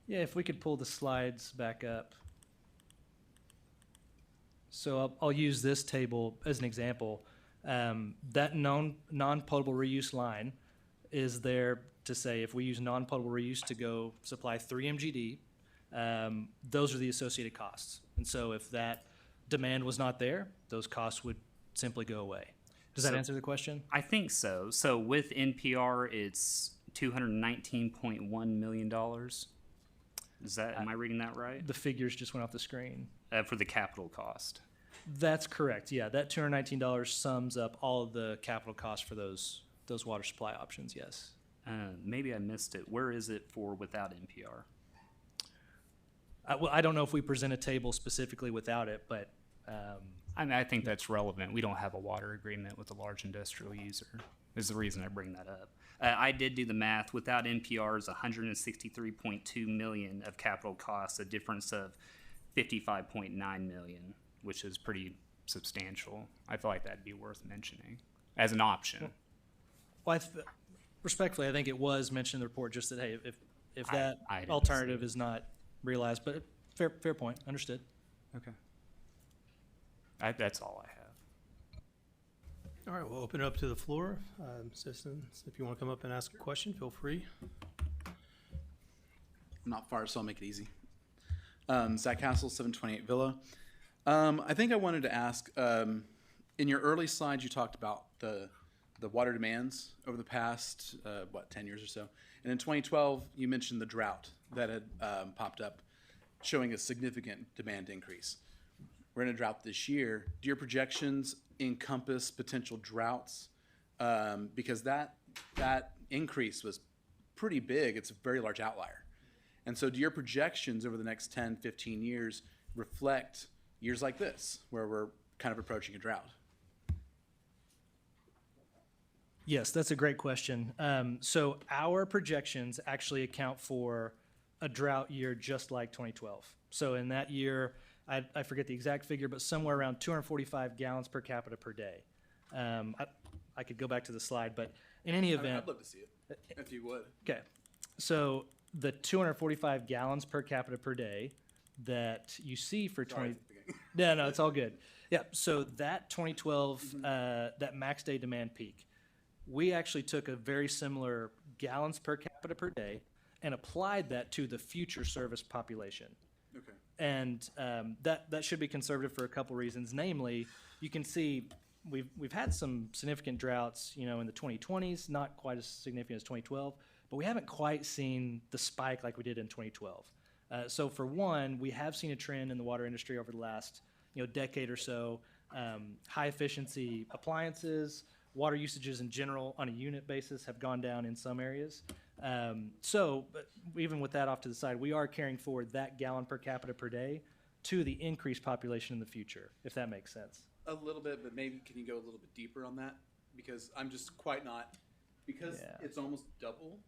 Yeah, if we could pull the slides back up. So I'll use this table as an example. That non-potable reuse line is there to say if we use non-potable reuse to go supply 3 MGD, those are the associated costs. And so if that demand was not there, those costs would simply go away. Does that answer the question? I think so. So with NPR, it's $219.1 million. Am I reading that right? The figures just went off the screen. For the capital cost. That's correct. Yeah, that $219 sums up all of the capital costs for those water supply options. Yes. Maybe I missed it. Where is it for without NPR? Well, I don't know if we present a table specifically without it, but I think that's relevant. We don't have a water agreement with a large industrial user. Is the reason I bring that up. I did do the math. Without NPR is $163.2 million of capital costs, a difference of $55.9 million, which is pretty substantial. I feel like that'd be worth mentioning as an option. Well, respectfully, I think it was mentioned in the report just that, hey, if that I alternative is not realized, but fair point, understood. Okay. That's all I have. All right, we'll open it up to the floor. Citizens, if you want to come up and ask a question, feel free. I'm not far, so I'll make it easy. Zach Castle, 728 Villa. I think I wanted to ask, in your early slides, you talked about the water demands over the past, 10 years or so. And in 2012, you mentioned the drought that had popped up, showing a significant demand increase. We're in a drought this year. Do your projections encompass potential droughts? Because that increase was pretty big. It's a very large outlier. And so do your projections over the next 10, 15 years reflect years like this, where we're kind of approaching a drought? Yes, that's a great question. So our projections actually account for a drought year just like 2012. So in that year, I forget the exact figure, but somewhere around 245 gallons per capita per day. I could go back to the slide, but in any I mean, event, I'd love to see it, if you would. okay. So the 245 gallons per capita per day that you see for Sorry 20, at the beginning. no, it's all good. Yeah, so that 2012, that max day demand peak, we actually took a very similar gallons per capita per day and applied that to the future service population. Okay. And that should be conservative for a couple reasons. Namely, you can see we've had some significant droughts, in the 2020s, not quite as significant as 2012, but we haven't quite seen the spike like we did in 2012. So for one, we have seen a trend in the water industry over the last decade or so. High efficiency appliances, water usages in general on a unit basis have gone down in some areas. But even with that off to the side, we are carrying forward that gallon per capita per day to the increased population in the future, if that makes sense. A little bit, but maybe can you go a little bit deeper on that? Because I'm just quite not, because Yeah. it's almost double.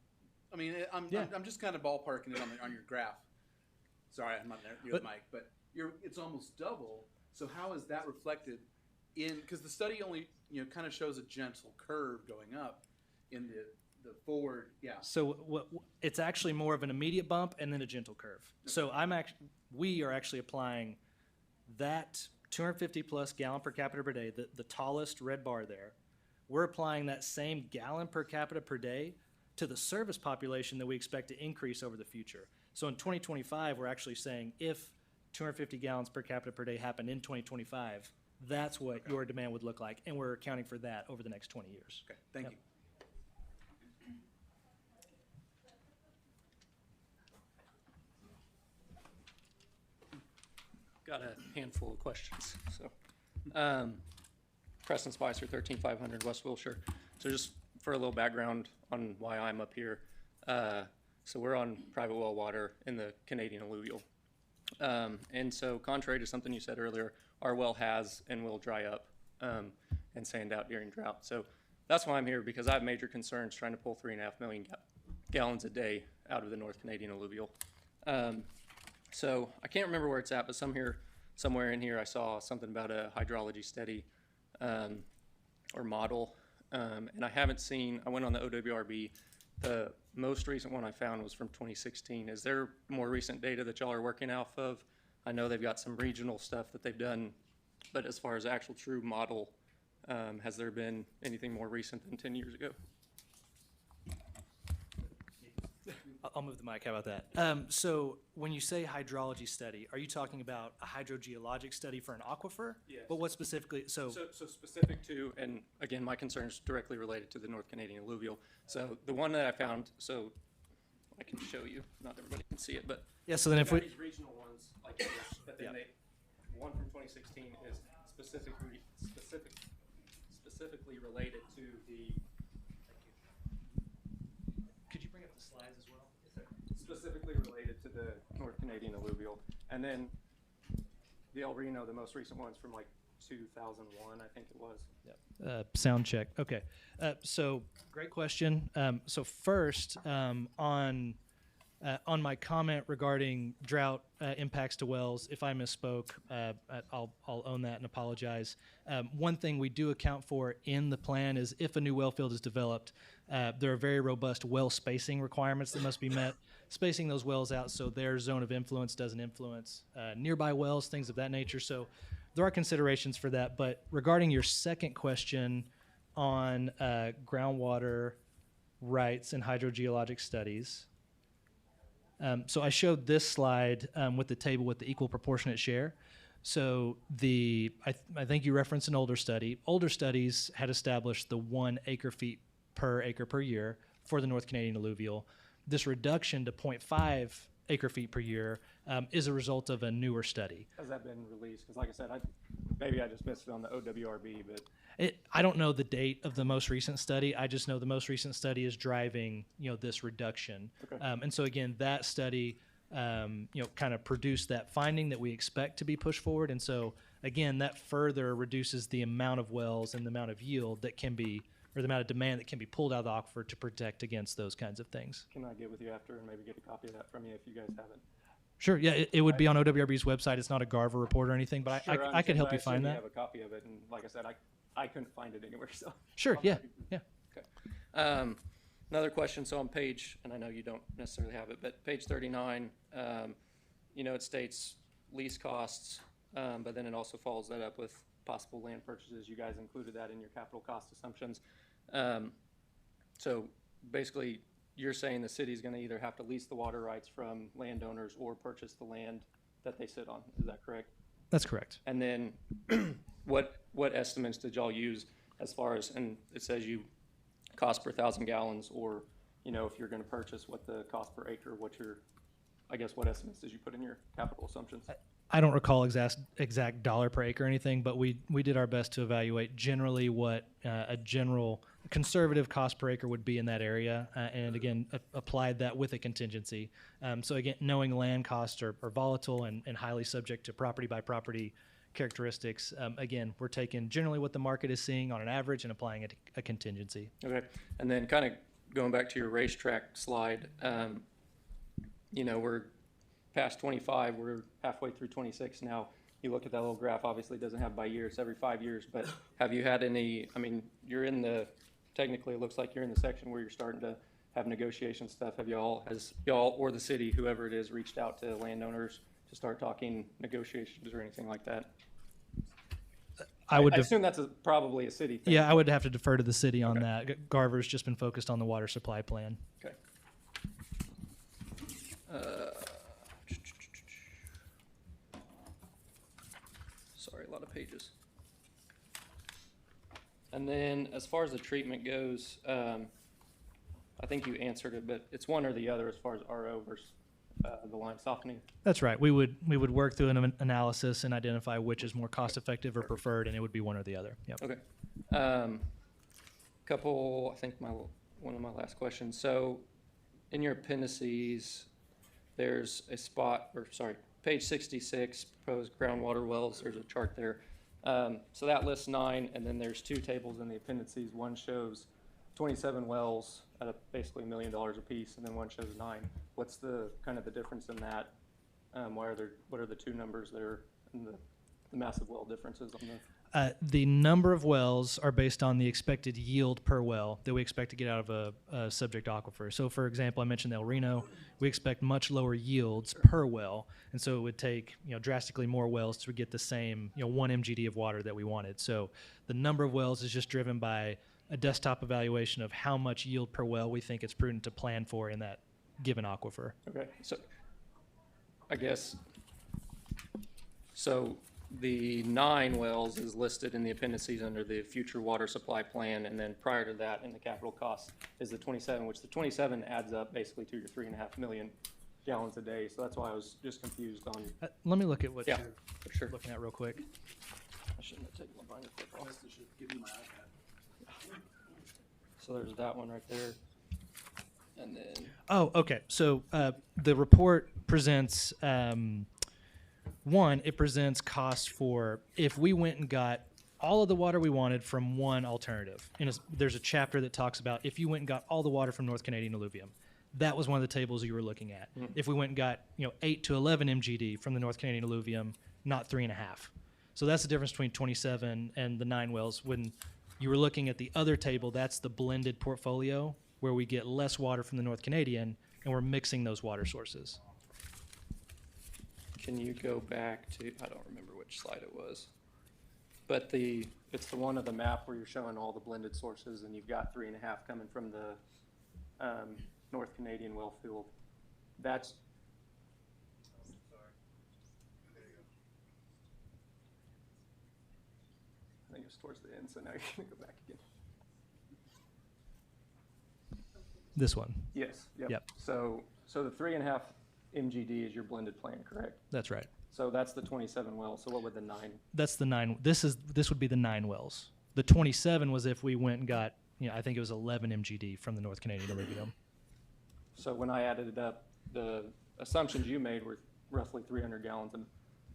I mean, I'm Yeah. just kind of ballparking it on your graph. Sorry, I'm not near the mic, but it's almost double. So how is that reflected in? Because the study only kind of shows a gentle curve going up in the forward. Yeah. So it's actually more of an immediate bump and then a gentle curve. So we are actually applying that 250 plus gallon per capita per day, the tallest red bar there. We're applying that same gallon per capita per day to the service population that we expect to increase over the future. So in 2025, we're actually saying if 250 gallons per capita per day happened in 2025, that's what your demand would look like, and we're accounting for that over the next 20 years. Okay. Thank Yep. you. Got a handful of questions. So, Preston Spicer, 13500 West Wilshire. So just for a little background on why I'm up here. So we're on private well water in the Canadian alluvial. And so contrary to something you said earlier, our well has and will dry up and sand out during drought. So that's why I'm here, because I have major concerns trying to pull 3.5 million gallons a day out of the North Canadian alluvial. So I can't remember where it's at, but somewhere in here I saw something about a hydrology study or model. And I haven't seen, I went on the OWRB, the most recent one I found was from 2016. Is there more recent data that y'all are working off of? I know they've got some regional stuff that they've done, but as far as actual true model, has there been anything more recent than 10 years ago? I'll move the mic. How about that? So when you say hydrology study, are you talking about a hydrogeologic study for an aquifer? Yes. But what specifically? So So specific to, and again, my concern is directly related to the North Canadian alluvial. So the one that I found, so I can show you, not everybody can see it, but yeah. So then if we these regional ones like this, but then one from 2016 is specifically related to the. could you bring up the slides as well? Specifically related to the North Canadian alluvial, and then the El Reno, the most recent one's from like 2001, I think it was. Sound check. Okay. So great question. So first, on my comment regarding drought impacts to wells, if I misspoke, I'll own that and apologize. One thing we do account for in the plan is if a new well field is developed, there are very robust well spacing requirements that must be met. Spacing those wells out so their zone of influence doesn't influence nearby wells, things of that nature. So there are considerations for that. But regarding your second question on groundwater rights and hydrogeologic studies, so I showed this slide with the table with the equal proportionate share. So I think you referenced an older study. Older studies had established the 1 acre-feet per acre per year for the North Canadian alluvial. This reduction to 0.5 acre-feet per year is a result of a newer study. Has that been released? Because like I said, maybe I just missed it on the OWRB, but I don't know the date of the most recent study. I just know the most recent study is driving, this reduction. Okay. And so again, that study, kind of produced that finding that we expect to be pushed forward. And so again, that further reduces the amount of wells and the amount of yield that can be or the amount of demand that can be pulled out of the aquifer to protect against those kinds of things. Can I get with you after and maybe get a copy of that from you if you guys have it? Sure, yeah, it would be on OWRB's website. It's not a Garver report or anything, but Sure, I could understand, help but you I assume find that. have a copy of it, and like I said, I couldn't find it anywhere, so. Sure, yeah, yeah. Okay. Another question, so on page, and I know you don't necessarily have it, but page 39, it states lease costs, but then it also follows that up with possible land purchases. You guys included that in your capital cost assumptions. So basically, you're saying the city's gonna either have to lease the water rights from landowners or purchase the land that they sit on. Is that correct? That's correct. And then what estimates did y'all use as far as, and it says you cost per 1,000 gallons, or, if you're gonna purchase, what the cost per acre, what estimates did you put in your capital assumptions? I don't recall exact dollar per acre or anything, but we did our best to evaluate generally what a general conservative cost per acre would be in that area, and again, applied that with a contingency. So again, knowing land costs are volatile and highly subject to property by property characteristics, again, we're taking generally what the market is seeing on an average and applying a contingency. Okay, and then kind of going back to your racetrack slide, we're past 25, we're halfway through 26 now. You look at that little graph, obviously it doesn't have by year, it's every 5 years, but have you had any, you're in the, technically it looks like you're in the section where you're starting to have negotiation stuff. Has y'all or the city, whoever it is, reached out to landowners to start talking negotiations or anything like that? I would I assume that's probably a city thing. Yeah, I would have to defer to the city on that. Garver's just been focused on the water supply plan. Okay. Sorry, a lot of pages. And then as far as the treatment goes, I think you answered it, but it's one or the other as far as RO versus the line softening. That's right. We would work through an analysis and identify which is more cost effective or preferred, and it would be one or the other. Yep. Okay. I think one of my last questions. So in your appendices, there's a page 66, proposed groundwater wells. There's a chart there. So that lists 9, and then there's 2 tables in the appendices. One shows 27 wells at basically $1 million a piece, and then one shows 9. What's the kind of the difference in that? What are the 2 numbers there and the massive well differences on the? The number of wells are based on the expected yield per well that we expect to get out of a subject aquifer. So, for example, I mentioned El Reno. We expect much lower yields per well, and so it would take drastically more wells to get the same 1 MGD of water that we wanted. So, the number of wells is just driven by a desktop evaluation of how much yield per well we think it's prudent to plan for in that given aquifer. Okay, so I guess the 9 wells is listed in the appendices under the future water supply plan, and then prior to that in the capital cost is the 27, which the 27 adds up basically to your 3.5 million gallons a day. So that's why I was just confused on. Let me look at what Yeah, you're for sure. looking at real quick. I shouldn't have taken my binder clip off. So there's that one right there, and then Oh, okay. So the report presents it presents costs for if we went and got all of the water we wanted from one alternative. There's a chapter that talks about if you went and got all the water from North Canadian alluvium. That was one of the tables you were looking at. If we went and got 8 to 11 MGD from the North Canadian alluvium, not 3.5. So that's the difference between 27 and the 9 wells. When you were looking at the other table, that's the blended portfolio where we get less water from the North Canadian and we're mixing those water sources. can you go back to, I don't remember which slide it was, but it's the one of the map where you're showing all the blended sources, and you've got 3.5 coming from the North Canadian well field. That's, I think it's towards the end, so now you're gonna go back again. This one. Yes, Yep. yep. So the 3.5 MGD is your blended plan, correct? That's right. So that's the 27 wells. So what would the 9? That's the 9. This would be the 9 wells. The 27 was if we went and got, I think it was 11 MGD from the North Canadian alluvium. So when I added it up, the assumptions you made were roughly 300 gallons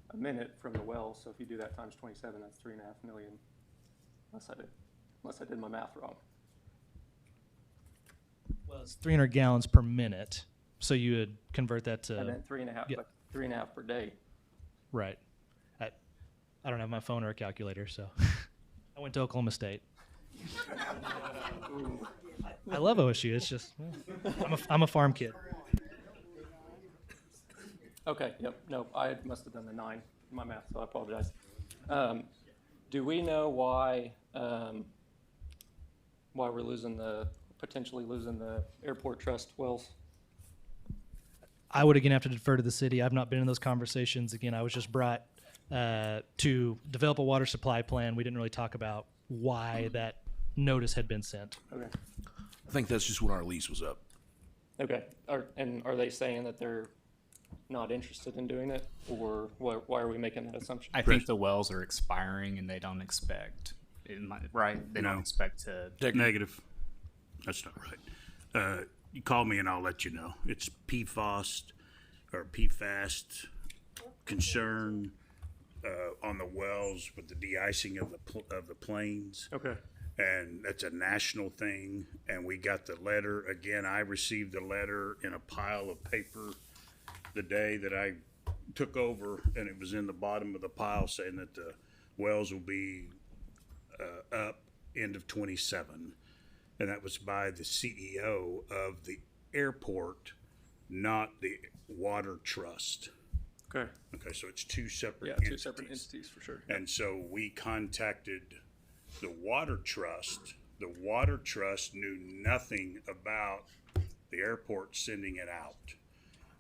a minute from the well. So if you do that times 27, that's 3.5 million. Unless I did my math wrong. Well, it's 300 gallons per minute, so you would convert that I to, meant 3.5, yeah. like 3.5 per day. right. I don't have my phone or a calculator, so I went to Oklahoma State. I love OSU. It's just, I'm a farm kid. Okay, yep, no, I must have done the 9 in my math, so I apologize. Do we know why we're potentially losing the airport trust wells? I would again have to defer to the city. I've not been in those conversations. Again, I was just brought to develop a water supply plan. We didn't really talk about why that notice had been sent. Okay, I think that's just when our lease was up. okay, are they saying that they're not interested in doing it, or why are we making that assumption? I think the wells are expiring and they don't expect, right? They don't No. expect to. Negative. That's not right. You call me and I'll let you know. It's PFAS or PFAS concern on the wells with the de-icing of the planes. Okay, And that's a national thing. And we got the letter. Again, I received the letter in a pile of paper the day that I took over, and it was in the bottom of the pile saying that the wells will be up end of 27. And that was by the CEO of the airport, not the water trust. okay, Okay, so it's two separate yeah, entities. two separate entities for sure. And so we contacted the water trust. The water trust knew nothing about the airport sending it out.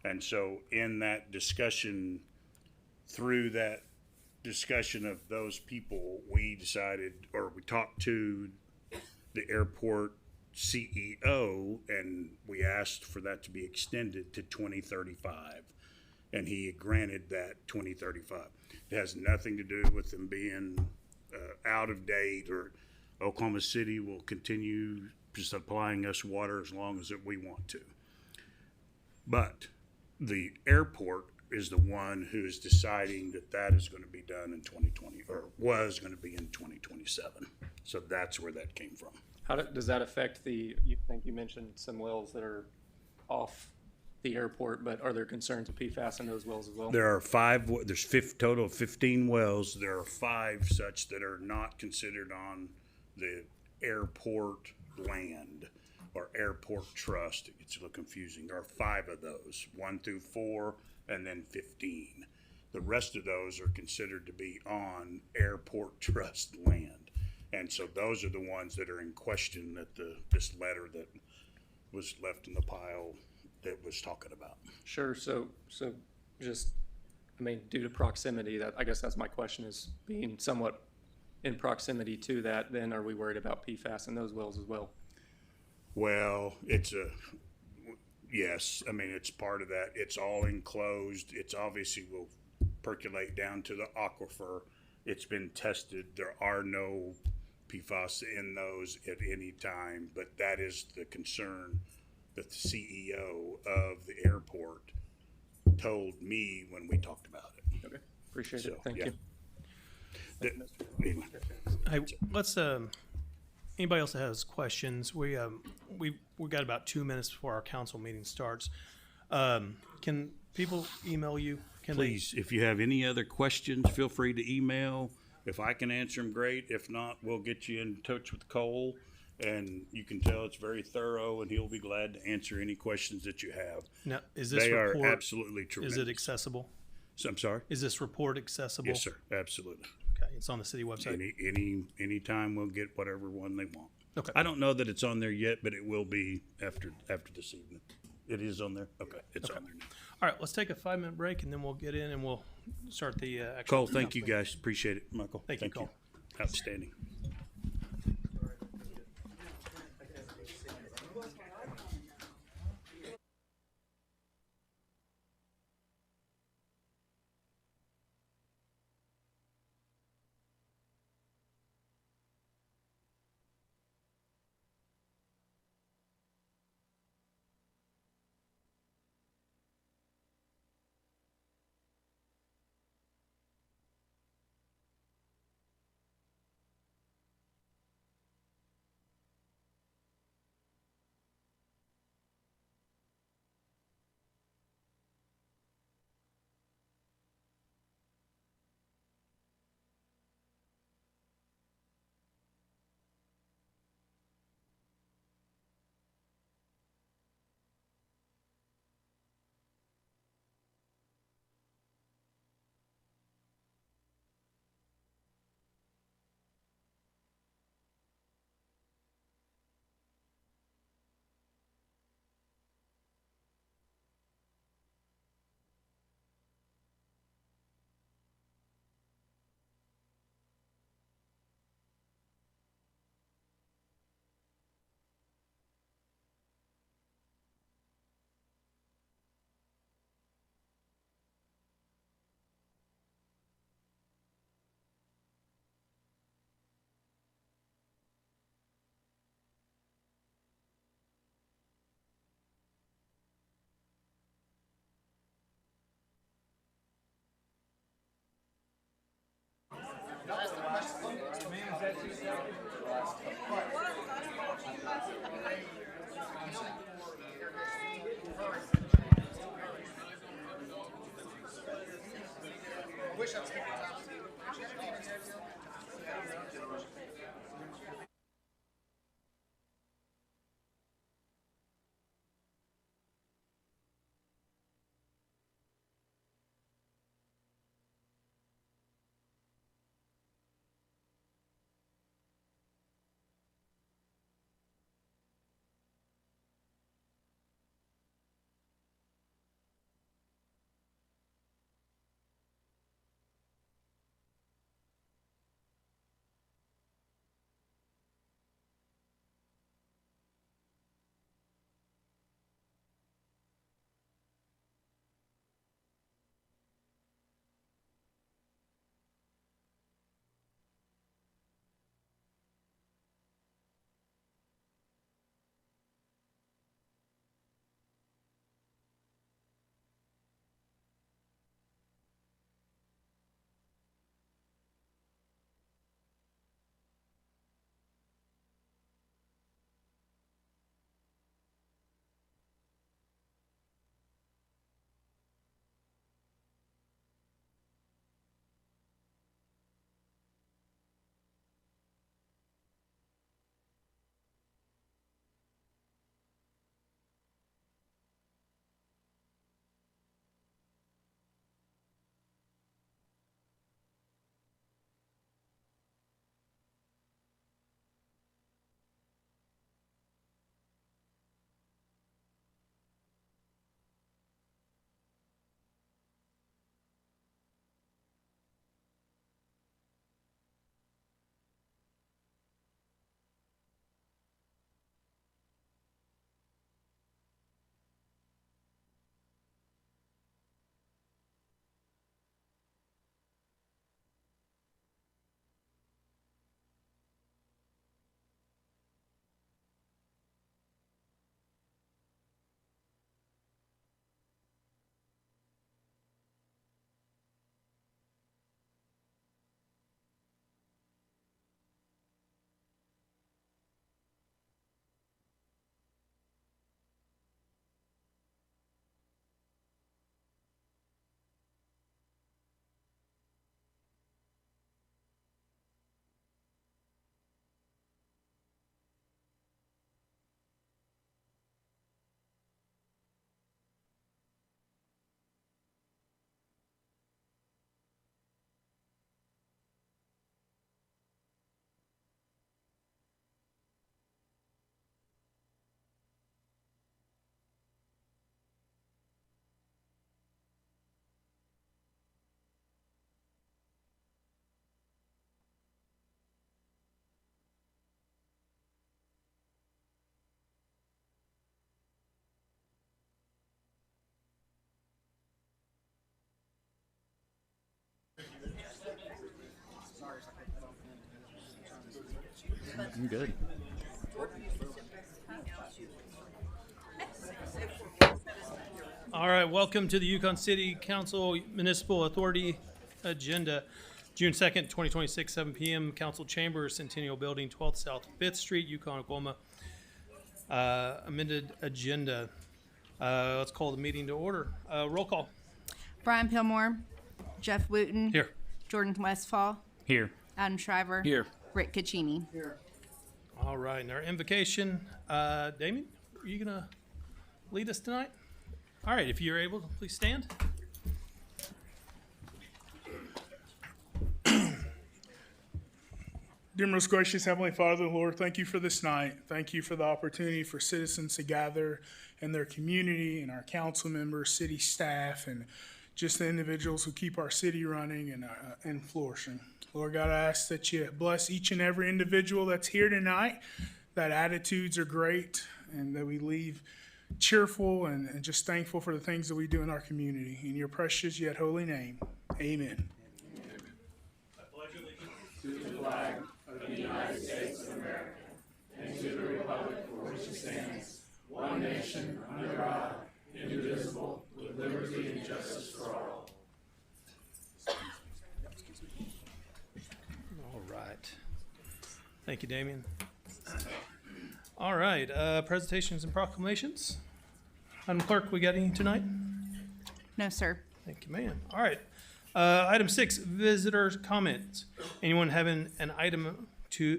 And so in that discussion, through that discussion of those people, we decided, or we talked to the airport CEO, and we asked for that to be extended to 2035. And he granted that 2035. It has nothing to do with them being out of date, or Oklahoma City will continue supplying us water as long as we want to. But the airport is the one who is deciding that that is going to be done in 2020, or was going to be in 2027. So that's where that came from. Does that affect you think you mentioned some wells that are off the airport, but are there concerns of PFAS in those wells as well? There are there's total of 15 wells. There are 5 such that are not considered on the airport land or airport trust. It gets a little confusing. There are 5 of those, 1 through 4, and then 15. The rest of those are considered to be on airport trust land. And so those are the ones that are in question that this letter that was left in the pile that was talking about. Sure, so just, I mean, due to proximity, I guess that's my question, is being somewhat in proximity to that, then are we worried about PFAS in those wells as well? Well, yes, I mean, it's part of that. It's all enclosed. It's obviously will percolate down to the aquifer. It's been tested. There are no PFAS in those at any time, but that is the concern that the CEO of the airport told me when we talked about it. Okay, appreciate So, it, thank yeah. you. Anyway. Hey, let's, anybody else that has questions, we got about 2 minutes before our council meeting starts. Can people email you? Can they- Please, if you have any other questions, feel free to email. If I can answer them, great. If not, we'll get you in touch with Cole, and you can tell it's very thorough, and he'll be glad to answer any questions that you have. Now, is this They are report, absolutely tremendous. is it accessible? So, I'm sorry? Is this report accessible? Yes, sir, absolutely. Okay, it's on the city website. Anytime we'll get whatever one they want. Okay. I don't know that it's on there yet, but it will be after this evening. It is on there? Okay, it's on there now. All right, let's take a 5-minute break and then we'll get in and we'll start the actual. Cole, thank you council meeting. guys. Appreciate it, Michael. Thank you, Cole. Outstanding. I'm good. All right, welcome to the Yukon City Council Municipal Authority agenda. June 2nd, 2026, 7 p.m. Council Chamber, Centennial Building, 12th South 5th Street, Yukon, Oklahoma. Amended agenda. Let's call the meeting to order. Roll call. Brian Pillmore, Jeff Wooten. Here. Jordan Westfall, Here. Adam Shriver. Here. Rick Caccini. All right, and our invocation. Damien, are you going to lead us tonight? All right, if you're able, please stand. Dear most gracious Heavenly Father, Lord, thank you for this night. Thank you for the opportunity for citizens to gather in their community and our council members, city staff, and just the individuals who keep our city running and flourishing. Lord God, I ask that you bless each and every individual that's here tonight, that attitudes are great, and that we leave cheerful and just thankful for the things that we do in our community. In your precious yet holy name, amen. All right. Thank you, Damien. All right, presentations and proclamations. Madam Clerk, we got any tonight? No, sir. Thank you, ma'am. All right. Item 6, visitors' comments. Anyone having an item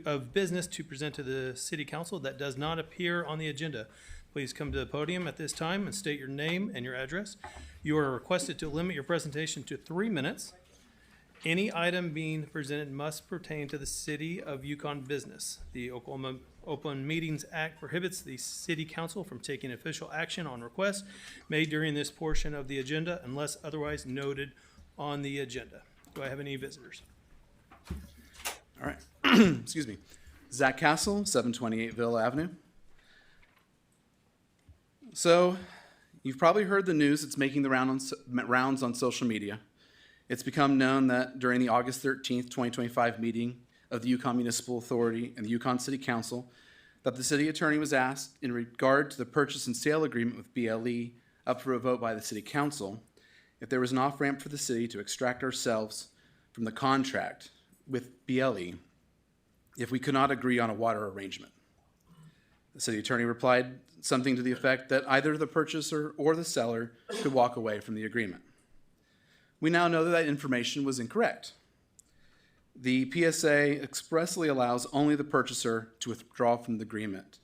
of business to present to the city council that does not appear on the agenda, please come to the podium at this time and state your name and your address. You are requested to limit your presentation to 3 minutes. Any item being presented must pertain to the City of Yukon business. The Oklahoma Open Meetings Act prohibits the city council from taking official action on requests made during this portion of the agenda unless otherwise noted on the agenda. Do I have any visitors? All right. Excuse me. Zach Castle, 728 Villa Avenue. So, you've probably heard the news that's making the rounds on social media. It's become known that during the August 13th, 2025 meeting of the Yukon Municipal Authority and the Yukon City Council, that the city attorney was asked in regard to the purchase and sale agreement with BLE up for a vote by the city council, if there was an off-ramp for the city to extract ourselves from the contract with BLE if we could not agree on a water arrangement. The city attorney replied something to the effect that either the purchaser or the seller could walk away from the agreement. We now know that information was incorrect. The PSA expressly allows only the purchaser to withdraw from the agreement,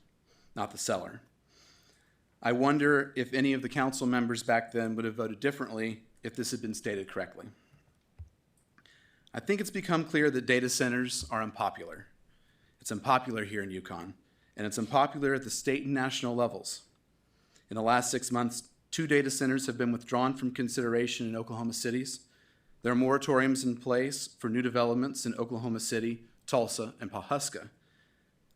not the seller. I wonder if any of the council members back then would have voted differently if this had been stated correctly. I think it's become clear that data centers are unpopular. It's unpopular here in Yukon, and it's unpopular at the state and national levels. In the last 6 months, 2 data centers have been withdrawn from consideration in Oklahoma cities. There are moratoriums in place for new developments in Oklahoma City, Tulsa, and Pawhuska.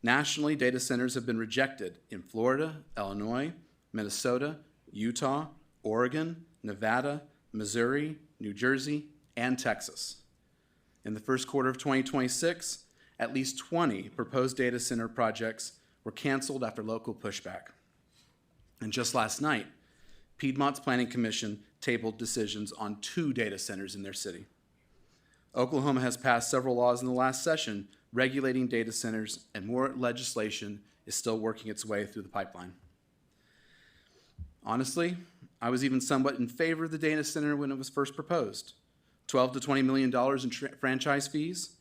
Nationally, data centers have been rejected in Florida, Illinois, Minnesota, Utah, Oregon, Nevada, Missouri, New Jersey, and Texas. In the first quarter of 2026, at least 20 proposed data center projects were canceled after local pushback. And just last night, Piedmont's Planning Commission tabled decisions on 2 data centers in their city. Oklahoma has passed several laws in the last session regulating data centers, and more legislation is still working its way through the pipeline. Honestly, I was even somewhat in favor of the data center when it was first proposed. $12 to $20 million in franchise fees,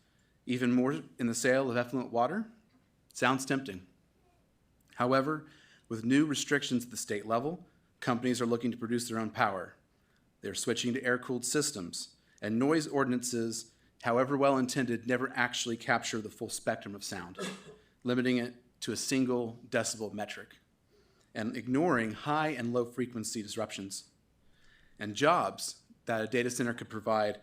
even more in the sale of effluent water. Sounds tempting. However, with new restrictions at the state level, companies are looking to produce their own power. They're switching to air-cooled systems, and noise ordinances, however well-intended, never actually capture the full spectrum of sound, limiting it to a single decibel metric, and ignoring high and low frequency disruptions. And jobs that a data center could provide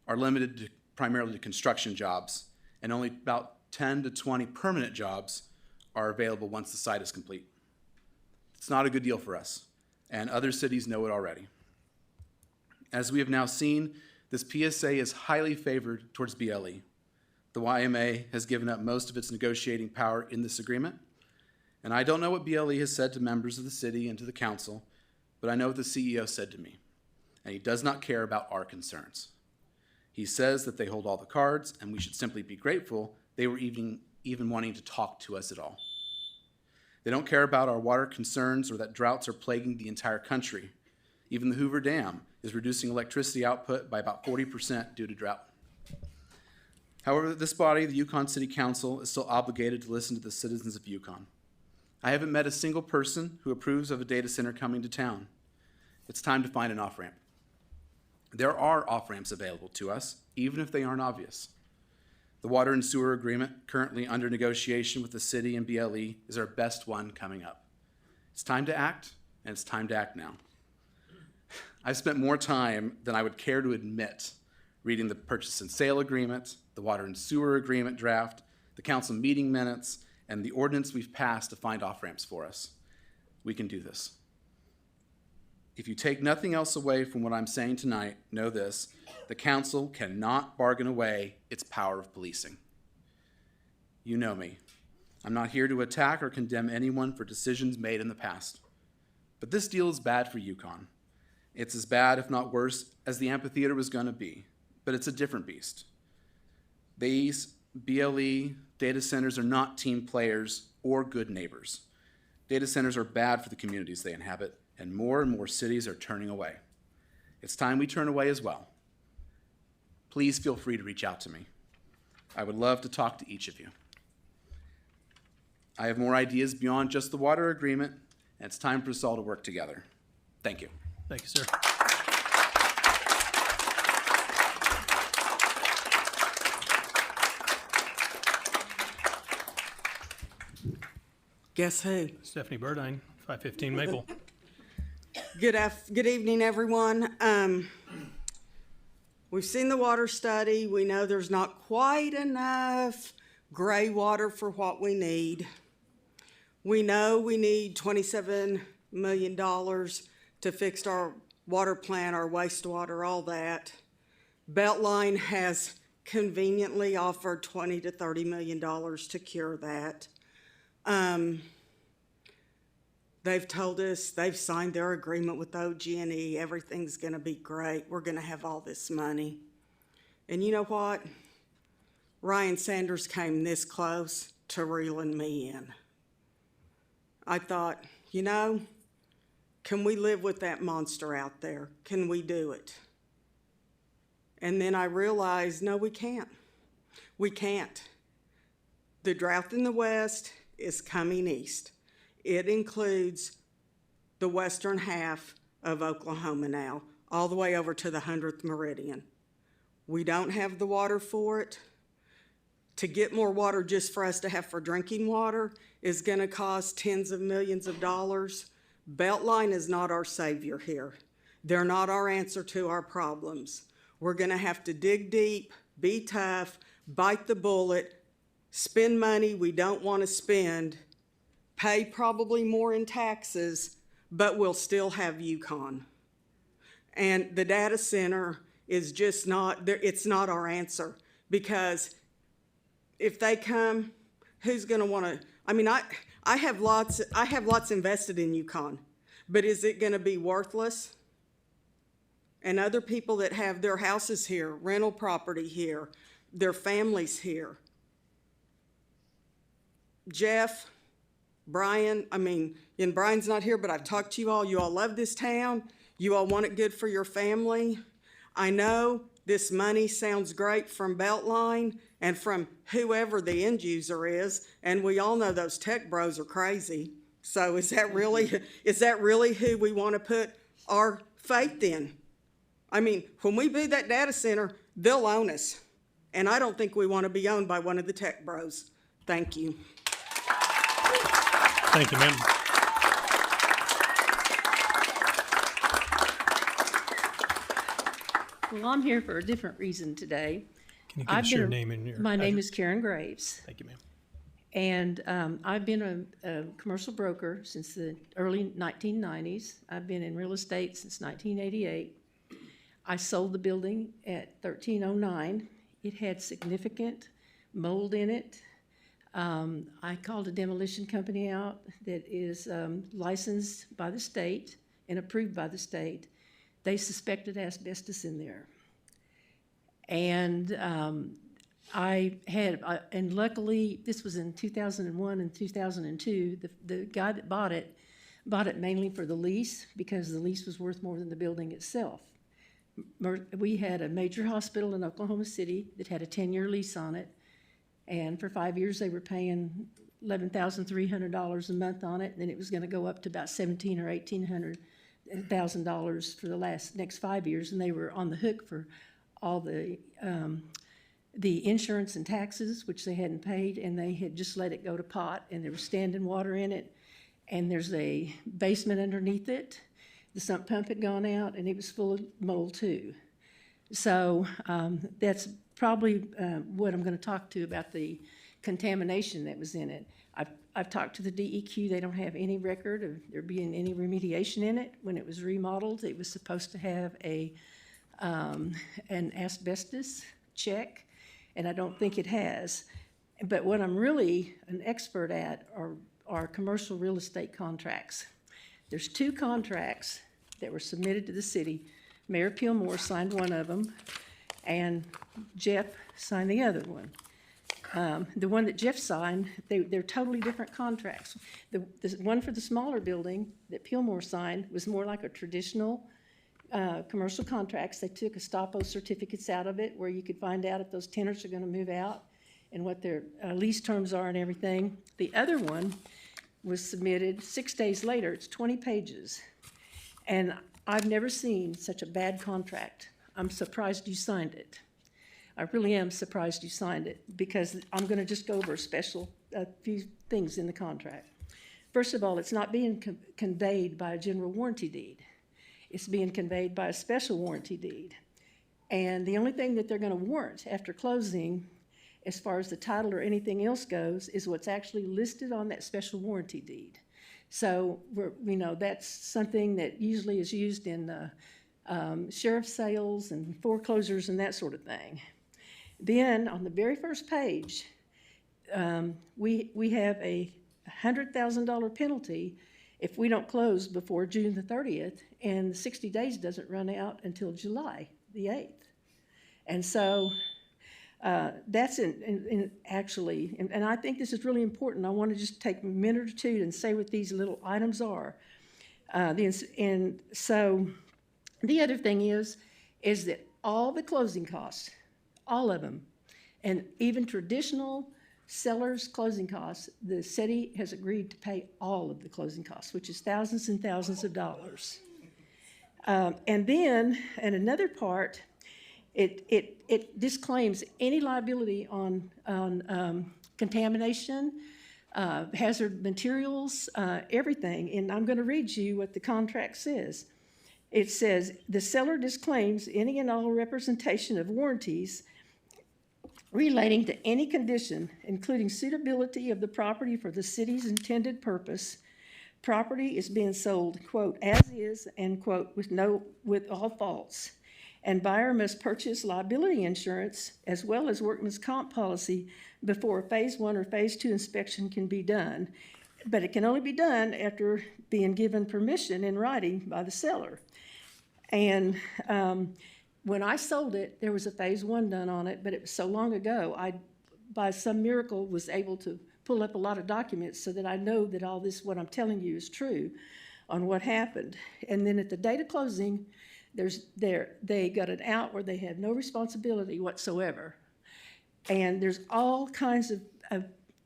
are limited primarily to construction jobs, and only about 10 to 20 permanent jobs are available once the site is complete. It's not a good deal for us, and other cities know it already. As we have now seen, this PSA is highly favored towards BLE. the YMA has given up most of its negotiating power in this agreement. And I don't know what BLE has said to members of the city and to the council, but I know what the CEO said to me, and he does not care about our concerns. He says that they hold all the cards, and we should simply be grateful they were even wanting to talk to us at all. They don't care about our water concerns or that droughts are plaguing the entire country. Even the Hoover Dam is reducing electricity output by about 40% due to drought. However, this body, the Yukon City Council, is still obligated to listen to the citizens of Yukon. I haven't met a single person who approves of a data center coming to town. It's time to find an off-ramp. There are off-ramps available to us, even if they aren't obvious. The water and sewer agreement currently under negotiation with the city and BLE is our best one coming up. It's time to act, and it's time to act now. I've spent more time than I would care to admit reading the purchase and sale agreement, the water and sewer agreement draft, the council meeting minutes, and the ordinance we've passed to find off-ramps for us. We can do this. If you take nothing else away from what I'm saying tonight, know this: the council cannot bargain away its power of policing. You know me. I'm not here to attack or condemn anyone for decisions made in the past. But this deal is bad for Yukon. It's as bad, if not worse, as the amphitheater was going to be, but it's a different beast. These BLE data centers are not team players or good neighbors. Data centers are bad for the communities they inhabit, and more cities are turning away. It's time we turn away as well. Please feel free to reach out to me. I would love to talk to each of you. I have more ideas beyond just the water agreement, and it's time for us all to work together. Thank you. Thank you, sir. Guess who? Stephanie Burdine, 515 Maple. Good evening, everyone. We've seen the water study. We know there's not quite enough gray water for what we need. We know we need $27 million to fix our water plant, our wastewater, all that. Beltline has conveniently offered $20 to $30 million to cure that. They've told us they've signed their agreement with OG&E. Everything's going to be great. We're going to have all this money. And you know what? Ryan Sanders came this close to reeling me in. I thought, you know, can we live with that monster out there? Can we do it? And then I realized, no, we can't. We can't. The drought in the West is coming east. It includes the western half of Oklahoma now, all the way over to the 100th meridian. We don't have the water for it. To get more water just for us to have for drinking water is going to cost tens of millions of dollars. Beltline is not our savior here. They're not our answer to our problems. We're going to have to dig deep, be tough, bite the bullet, spend money we don't want to spend, pay probably more in taxes, but we'll still have Yukon. And the data center is just not, it's not our answer, because if they come, who's going to want to, I mean, I have lots invested in Yukon, but is it going to be worthless? And other people that have their houses here, rental property here, their families here. Jeff, Brian, and Brian's not here, but I've talked to you all. You all love this town. You all want it good for your family. I know this money sounds great from Beltline and from whoever the end user is, and we all know those tech bros are crazy. So is that really who we want to put our faith in? I mean, when we build that data center, they'll own us. And I don't think we want to be owned by one of the tech bros. Thank you. Thank you, ma'am. Well, I'm here for a different reason today. Can you give us your name and your My name address? is Karen Graves. Thank you, ma'am. And I've been a commercial broker since the early 1990s. I've been in real estate since 1988. I sold the building at 1309. It had significant mold in it. I called a demolition company out that is licensed by the state and approved by the state. They suspected asbestos in there. And and luckily, this was in 2001 and 2002, the guy that bought it mainly for the lease because the lease was worth more than the building itself. We had a major hospital in Oklahoma City that had a 10-year lease on it, and for 5 years they were paying $11,300 a month on it, and then it was going to go up to about $17,000 or $18,000 for the next 5 years, and they were on the hook for all the insurance and taxes, which they hadn't paid, and they had just let it go to pot, and there was standing water in it, and there's a basement underneath it. The sump pump had gone out, and it was full of mold too. So that's probably what I'm going to talk to about the contamination that was in it. I've talked to the DEQ. They don't have any record of there being any remediation in it. When it was remodeled, it was supposed to have an asbestos check, and I don't think it has. But what I'm really an expert at are commercial real estate contracts. There's 2 contracts that were submitted to the city. Mayor Pillmore signed one of them, and Jeff signed the other one. The one that Jeff signed, they're totally different contracts. The one for the smaller building that Pillmore signed was more like a traditional commercial contracts. They took estoppel certificates out of it where you could find out if those tenants are going to move out and what their lease terms are and everything. The other one was submitted 6 days later. It's 20 pages. And I've never seen such a bad contract. I'm surprised you signed it. I really am surprised you signed it because I'm going to just go over a few things in the contract. First of all, it's not being conveyed by a general warranty deed. It's being conveyed by a special warranty deed. And the only thing that they're going to warrant after closing, as far as the title or anything else goes, is what's actually listed on that special warranty deed. So that's something that usually is used in sheriff's sales and foreclosures and that sort of thing. Then on the very first page, we have a $100,000 penalty if we don't close before June the 30th, and the 60 days doesn't run out until July the 8th. And so that's actually, and I think this is really important. I want to just take a minute or two and say what these little items are. And so the other thing is that all the closing costs, all of them, and even traditional sellers' closing costs, the city has agreed to pay all of the closing costs, which is thousands and thousands of dollars. And then, and another part, it disclaims any liability on contamination, hazard materials, everything. And I'm going to read you what the contract says. It says, the seller disclaims any and all representation of warranties relating to any condition, including suitability of the property for the city's intended purpose. Property is being sold, quote, as is, and quote, with all faults. And buyer must purchase liability insurance as well as workman's comp policy before a phase 1 or phase 2 inspection can be done. But it can only be done after being given permission in writing by the seller. And when I sold it, there was a phase 1 done on it, but it was so long ago, I, by some miracle, was able to pull up a lot of documents so that I know that all this, what I'm telling you, is true on what happened. And then at the date of closing, they got an out where they have no responsibility whatsoever. And there's all kinds of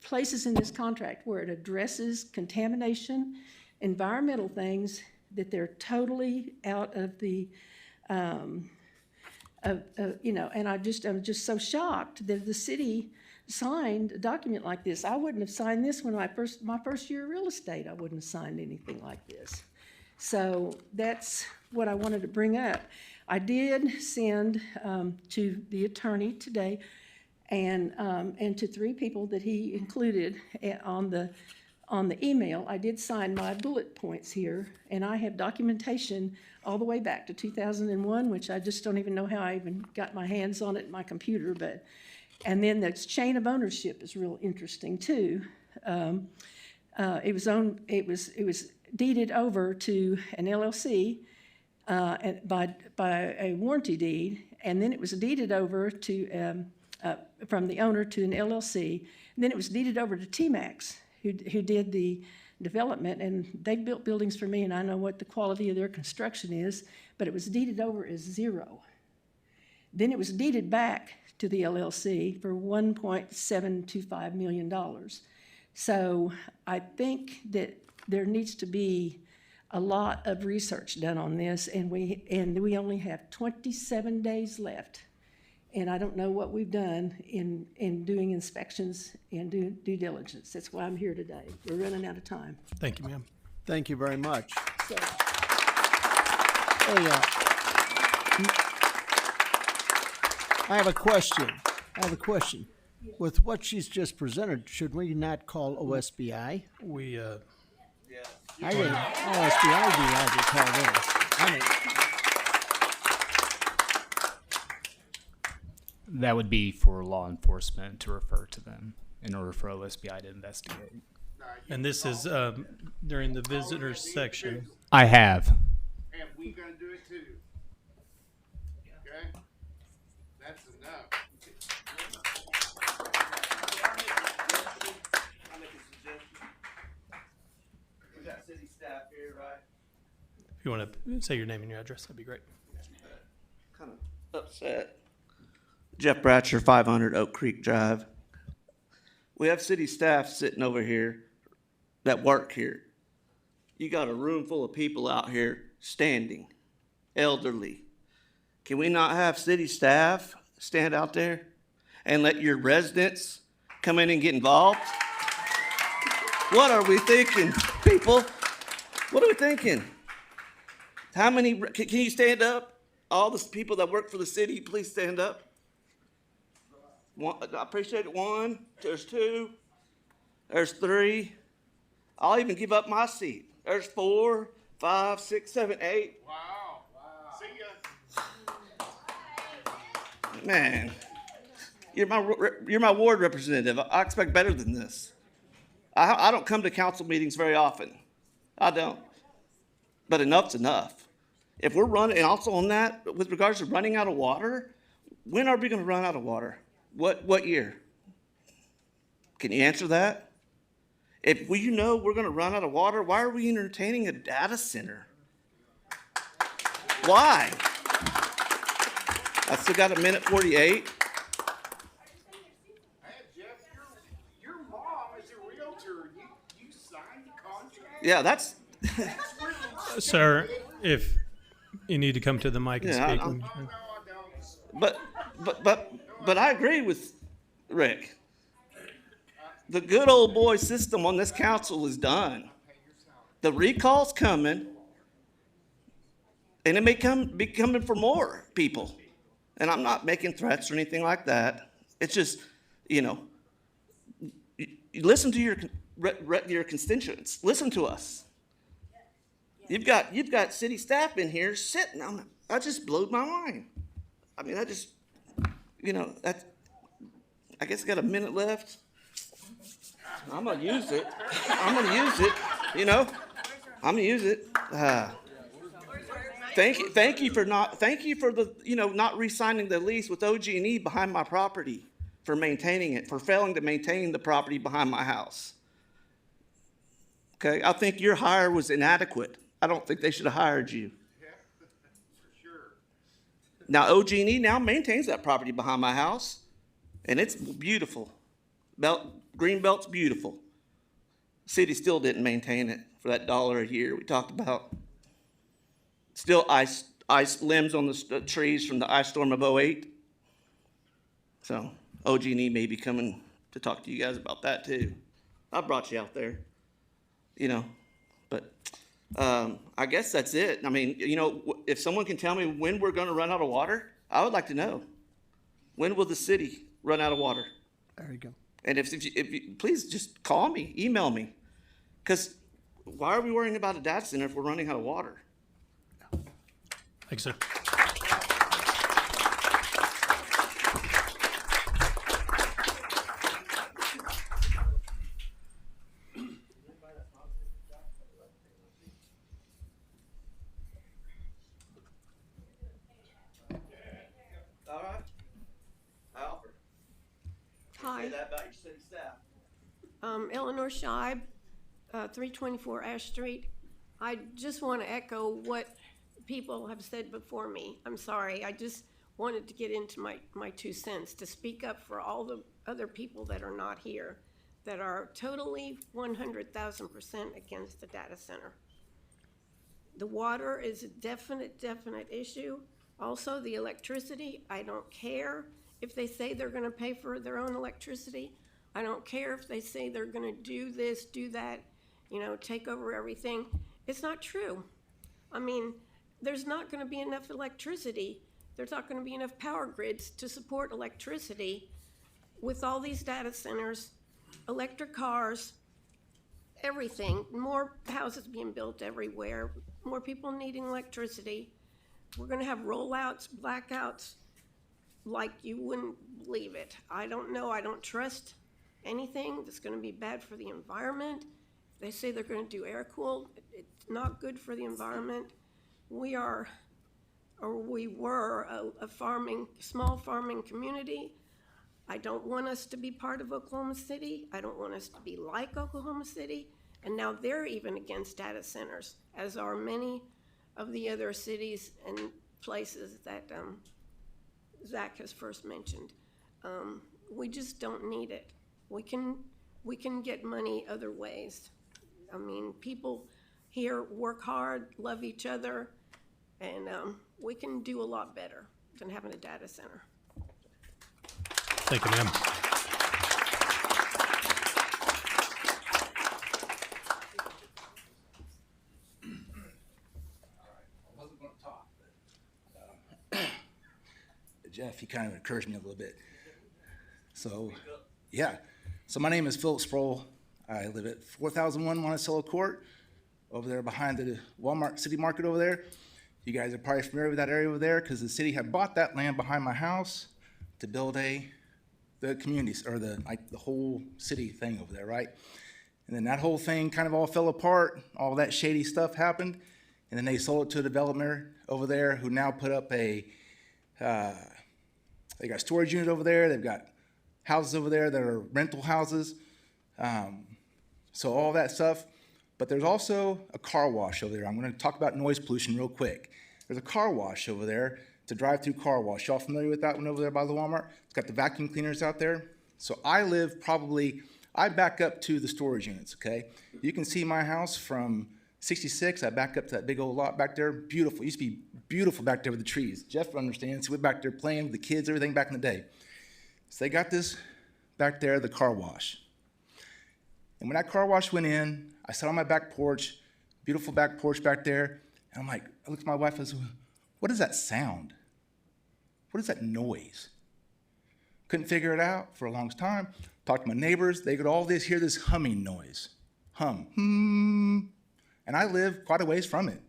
places in this contract where it addresses contamination, environmental things, that they're totally out of the, and I'm just so shocked that the city signed a document like this. I wouldn't have signed this when my first year of real estate. I wouldn't have signed anything like this. So that's what I wanted to bring up. I did send to the attorney today and to 3 people that he included on the email. I did sign my bullet points here, and I have documentation all the way back to 2001, which I just don't even know how I even got my hands on it in my computer, but And then the chain of ownership is real interesting too. It was deeded over to an LLC by a warranty deed, and then it was deeded over to from the owner to an LLC. And then it was deeded over to T-Max, who did the development, and they've built buildings for me, and I know what the quality of their construction is, but it was deeded over as zero. Then it was deeded back to the LLC for $1.725 million. So I think that there needs to be a lot of research done on this, and we only have 27 days left. And I don't know what we've done in doing inspections and due diligence. That's why I'm here today. We're running out of time. Thank you, ma'am. Thank you very much. So, Hey, I have a question. With what she's just presented, should we not call OSBI? We, I think OSBI would be allowed to call them. I mean, That would be for law enforcement to refer to them in order for OSBI to investigate. and this is during the visitors section. I have. And we gonna do it too. Okay? That's enough. I make a suggestion. We got city staff here, right? If you want to say your name and your address, that'd be great. Kind of upset. Jeff Bratcher, 500 Oak Creek Drive. We have city staff sitting over here that work here. You got a room full of people out here standing, elderly. Can we not have city staff stand out there and let your residents come in and get involved? What are we thinking, people? What are we thinking? How many, can you stand up? All the people that work for the city, please stand up. One, I appreciate it. One, there's two, there's three. I'll even give up my seat. There's 4, 5, 6, 7, 8. Wow. See ya. Man, you're my ward representative. I expect better than this. I don't come to council meetings very often. I don't. But enough's enough. If we're running, and also on that, with regards to running out of water, when are we going to run out of water? What year? Can you answer that? If you know we're going to run out of water, why are we entertaining a data center? Why? I still got a minute 48. Hey, Jeff, your mom is a realtor. You signed the contract? Yeah, that's. Sir, if you need to come to the mic and Yeah, speak. No, I don't. But I agree with Rick. The good old boy system on this council is done. The recall's coming, and it may be coming for more people. And I'm not making threats or anything like that. It's just, you listen to your constituents. Listen to us. You've got city staff in here sitting on it. That just blew my mind. I mean, I guess I got a minute left. I'm gonna use it. I'm gonna use it. Thank you for not re-signing the lease with OG&E behind my property, for maintaining it, for failing to maintain the property behind my house. Okay, I think your hire was inadequate. I don't think they should have hired you. Yeah, for sure. Now OG&E now maintains that property behind my house, and it's beautiful. Greenbelt's beautiful. City still didn't maintain it for that $1 a year we talked about. Still ice limbs on the trees from the ice storm of 2008. So OG&E may be coming to talk to you guys about that too. I brought you out there, but I guess that's it. I mean, if someone can tell me when we're going to run out of water, I would like to know. When will the city run out of water? there you go. And if you please just call me, email me, because why are we worrying about a data center if we're running out of water? Thanks, sir. Eleanor Scheib, 324 Ash Street. I just want to echo what people have said before me. I'm sorry, I just wanted to get into my 2 cents to speak up for all the other people that are not here, that are totally 100,000% against the data center. The water is a definite issue. Also, the electricity, I don't care if they say they're gonna pay for their own electricity. I don't care if they say they're gonna do this, do that, you know, take over everything. It's not true. I mean, there's not gonna be enough electricity. There's not gonna be enough power grids to support electricity with all these data centers, electric cars, everything, more houses being built everywhere, more people needing electricity. We're gonna have rollouts, blackouts, like you wouldn't believe it. I don't know, I don't trust anything that's gonna be bad for the environment. They say they're gonna do air cool, it's not good for the environment. We were a small farming community. I don't want us to be part of Oklahoma City. I don't want us to be like Oklahoma City. And now they're even against data centers, as are many of the other cities and places that Zach has first mentioned. We just don't need it. We can get money other ways. I mean, people here work hard, love each other, and we can do a lot better than having a data center. Thank you, ma'am. Jeff, he kind of encouraged me a little bit. So, yeah. So my name is Philip Sproul. I live at 4001 Monticello Court, over there behind the Walmart City Market over there. You guys are probably familiar with that area over there because the city had bought that land behind my house to build the communities, or the whole city thing over there, right? And then that whole thing kind of all fell apart. All that shady stuff happened, and then they sold it to a developer over there who now put up they got a storage unit over there. They've got houses over there that are rental houses. So all that stuff. But there's also a car wash over there. I'm going to talk about noise pollution real quick. There's a car wash over there. It's a drive-through car wash. Y'all familiar with that one over there by the Walmart? It's got the vacuum cleaners out there. So I back up to the storage units, okay? You can see my house from 66. I back up to that big old lot back there. Beautiful. It used to be beautiful back there with the trees. Jeff understands. We're back there playing with the kids, everything back in the day. So they got this back there, the car wash. And when that car wash went in, I sat on my back porch, beautiful back porch back there, and I'm like, I looked at my wife and I said, what is that sound? What is that noise? Couldn't figure it out for a long time. Talked to my neighbors. They could all hear this humming noise. Hum. And I live quite a ways from it.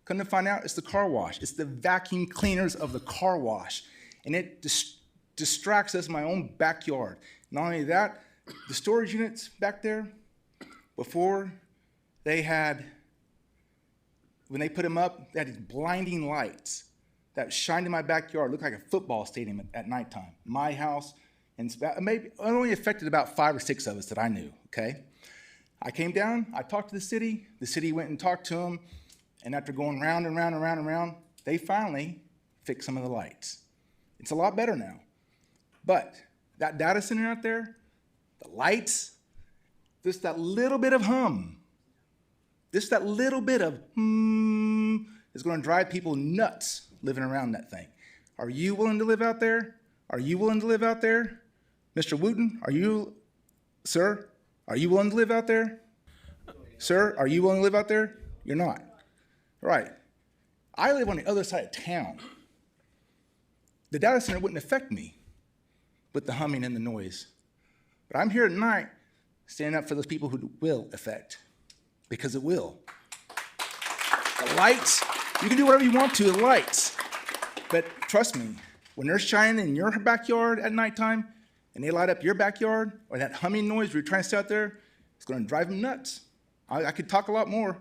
Couldn't find out it's the car wash. It's the vacuum cleaners of the car wash. And it distracts us in my own backyard. Not only that, the storage units back there, before when they put them up, they had these blinding lights that shined in my backyard, looked like a football stadium at nighttime. My house, and maybe it only affected about 5 or 6 of us that I knew, okay? I came down, I talked to the city went and talked to them, and after going round and round and round and round, they finally fixed some of the lights. It's a lot better now. But that data center out there, the lights, just that little bit of hum, just that little bit of is going to drive people nuts living around that thing. Are you willing to live out there? Are you willing to live out there? Mr. Wooten, sir, are you willing to live out there? Sir, are you willing to live out there? You're not. Right. I live on the other side of town. The data center wouldn't affect me with the humming and the noise. But I'm here at night standing up for those people who will affect, because it will. The lights, you can do whatever you want to the lights. But trust me, when they're shining in your backyard at nighttime and they light up your backyard, or that humming noise where you're trying to stay out there, it's going to drive them nuts. I could talk a lot more,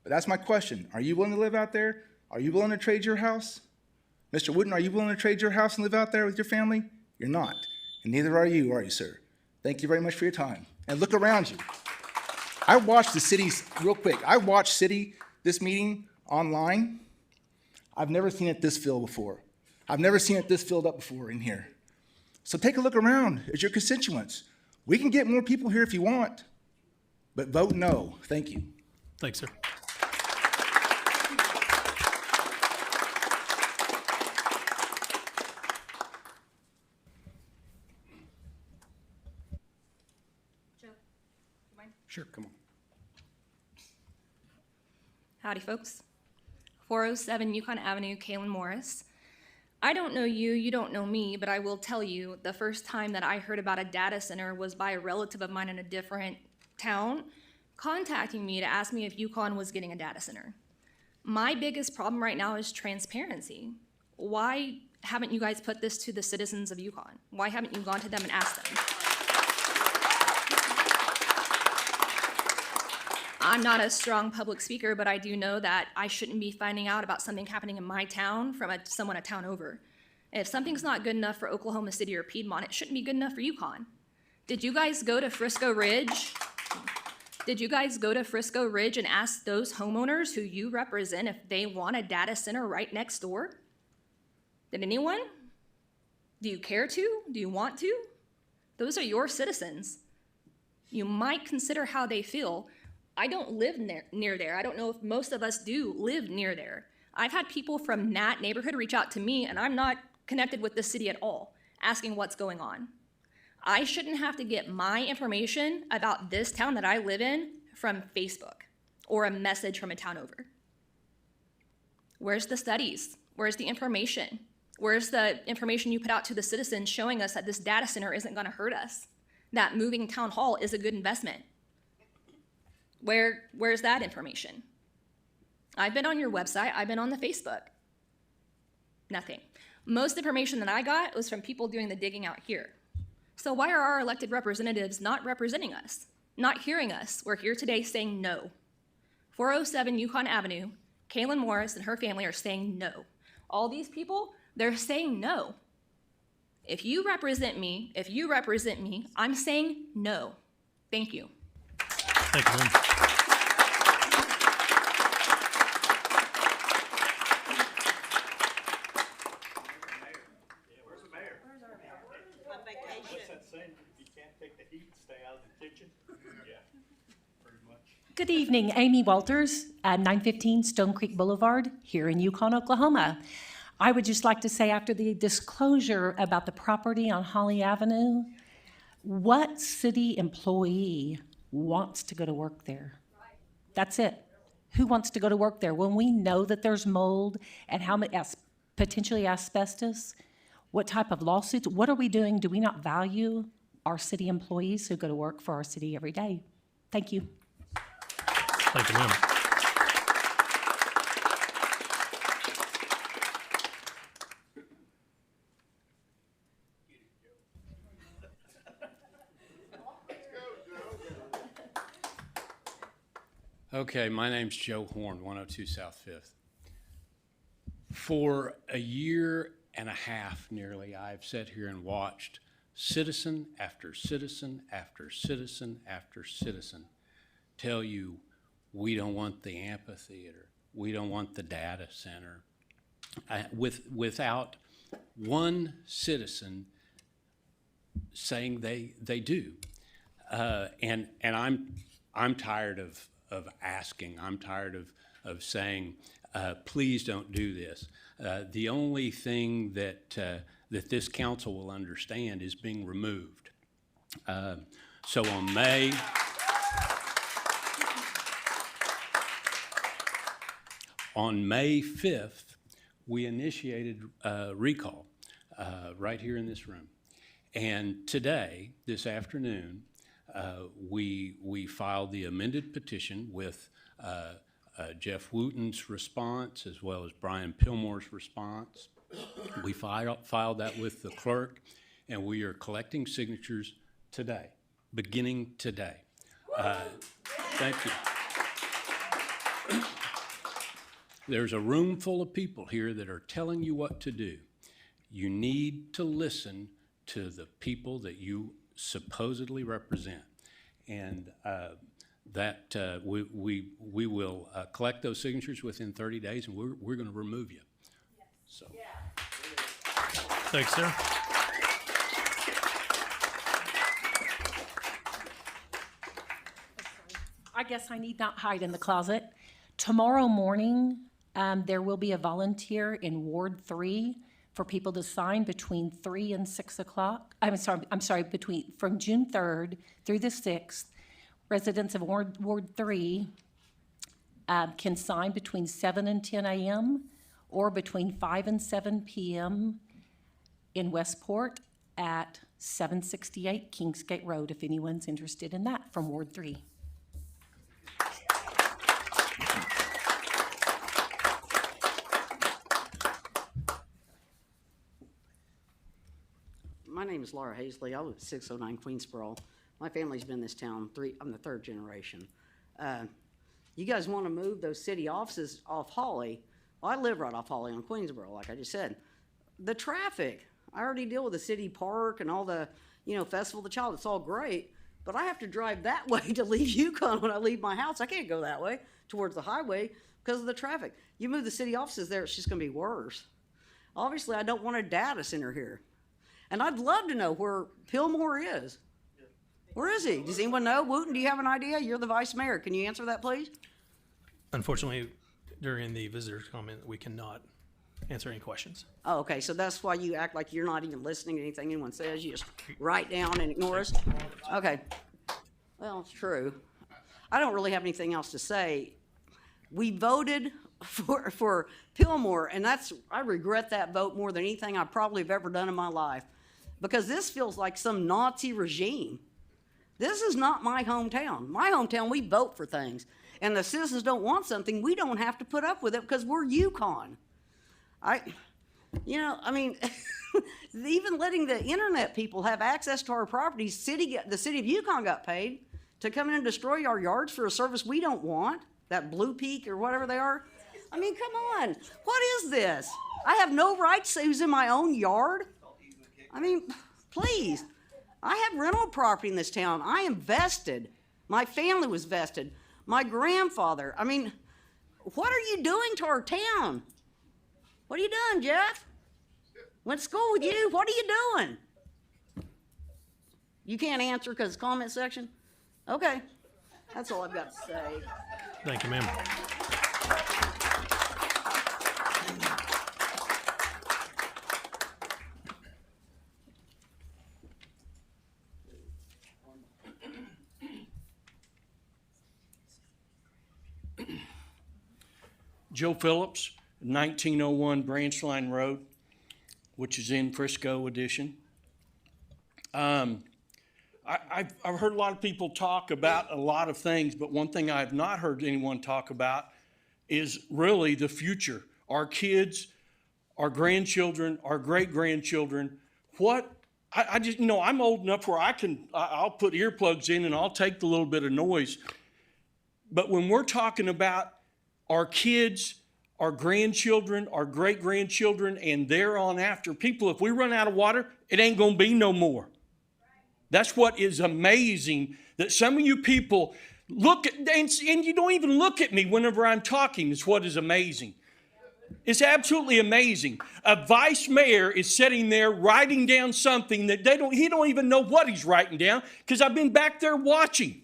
but that's my question. Are you willing to live out there? Are you willing to trade your house? Mr. Wooten, are you willing to trade your house and live out there with your family? You're not. And neither are you, sir? Thank you very much for your time. And look around you. I watched the city's, real quick, I watched this meeting online. I've never seen it this filled before. I've never seen it this filled up before in here. So take a look around at your constituents. We can get more people here if you want, but vote no. Thank you. Thanks, sir. Sure, come on. Howdy, folks. 407 Yukon Avenue, Kaylin Morris. I don't know you, you don't know me, but I will tell you the first time that I heard about a data center was by a relative of mine in a different town contacting me to ask me if Yukon was getting a data center. My biggest problem right now is transparency. Why haven't you guys put this to the citizens of Yukon? Why haven't you gone to them and asked them? I'm not a strong public speaker, but I do know that I shouldn't be finding out about something happening in my town from someone a town over. If something's not good enough for Oklahoma City or Piedmont, it shouldn't be good enough for Yukon. Did you guys go to Frisco Ridge? Did you guys go to Frisco Ridge and ask those homeowners who you represent if they want a data center right next door? Did anyone? Do you care to? Do you want to? Those are your citizens. You might consider how they feel. I don't live near there. I don't know if most of us do live near there. I've had people from that neighborhood reach out to me, and I'm not connected with the city at all, asking what's going on. I shouldn't have to get my information about this town that I live in from Facebook or a message from a town over. Where's the studies? Where's the information? Where's the information you put out to the citizens showing us that this data center isn't going to hurt us? That moving town hall is a good investment? Where's that information? I've been on your website, I've been on the Facebook. Nothing. Most information that I got was from people doing the digging out here. So why are our elected representatives not representing us, not hearing us? We're here today saying no. 407 Yukon Avenue, Kaylin Morris and her family are saying no. All these people, they're saying no. If you represent me, I'm saying no. Thank you. Thank you, Lynn. Good evening, Amy Walters at 915 Stone Creek Boulevard here in Yukon, Oklahoma. I would just like to say, after the disclosure about the property on Holly Avenue, what city employee wants to go to work there? That's it. Who wants to go to work there? When we know that there's mold and how much potentially asbestos, what type of lawsuits, what are we doing? Do we not value our city employees who go to work for our city every day? Thank you. Thank you, ma'am. Okay, my name's Joe Horn, 102 South 5th. For a year and a half nearly, I've sat here and watched citizen after citizen after citizen after citizen tell you, we don't want the amphitheater, we don't want the data center, without one citizen saying they do. And I'm tired of asking. I'm tired of saying, please don't do this. The only thing that this council will understand is being removed. So on May 5th, we initiated a recall right here in this room. And today, this afternoon, we filed the amended petition with Jeff Wooten's response as well as Brian Pillmore's response. We filed that with the clerk, and we are collecting signatures today, beginning today. Thank you. There's a room full of people here that are telling you what to do. You need to listen to the people that you supposedly represent. And we will collect those signatures within 30 days, and we're going to remove you. So. Thanks, sir. I guess I need not hide in the closet. Tomorrow morning, there will be a volunteer in Ward 3 for people to sign between 3 and 6 o'clock. I'm sorry, from June 3rd through the 6th. Residents of Ward 3 can sign between 7 and 10 a.m. or between 5 and 7 p.m. in Westport at 768 Kingsgate Road, if anyone's interested in that, from Ward 3. My name is Laura Hazley. I live at 609 Queensboro. My family's been in this town I'm the third generation. You guys want to move those city offices off Holly? Well, I live right off Holly on Queensboro, like I just said. The traffic, I already deal with the city park and all the, Festival of the Child. It's all great, but I have to drive that way to leave Yukon when I leave my house. I can't go that way towards the highway because of the traffic. You move the city offices there, it's just going to be worse. Obviously, I don't want a data center here. And I'd love to know where Pillmore is. Where is he? Does anyone know? Wooten, do you have an idea? You're the vice mayor. Can you answer that, please? Unfortunately, during the visitor's comment, we cannot answer any questions. Oh, okay, so that's why you act like you're not even listening to anything anyone says. You just write down and ignore us? Okay. Well, it's true. I don't really have anything else to say. We voted for Pillmore, and I regret that vote more than anything I probably have ever done in my life, because this feels like some Nazi regime. This is not my hometown. My hometown, we vote for things. And the citizens don't want something, we don't have to put up with it because we're Yukon. Even letting the internet people have access to our properties, the city of Yukon got paid to come in and destroy our yards for a service we don't want, that Blue Peak or whatever they are. I mean, come on. What is this? I have no right to say who's in my own yard? I mean, please. I have rental property in this town. I am vested. My family was vested. My grandfather. I mean, what are you doing to our town? What are you doing, Jeff? Went to school with you. What are you doing? You can't answer because it's comment section? Okay. That's all I've got to say. Thank you, ma'am. Joe Phillips, 1901 Branch Line Road, which is in Frisco Edition. I've heard a lot of people talk about a lot of things, but one thing I have not heard anyone talk about is really the future. Our kids, our grandchildren, our great-grandchildren. I'm old enough where I'll put earplugs in and I'll take the little bit of noise. But when we're talking about our kids, our grandchildren, our great-grandchildren, and there on after, people, if we run out of water, it ain't gonna be no more. That's what is amazing, that some of you people look at, and you don't even look at me whenever I'm talking, is what is amazing. It's absolutely amazing. A vice mayor is sitting there writing down something that he don't even know what he's writing down, because I've been back there watching.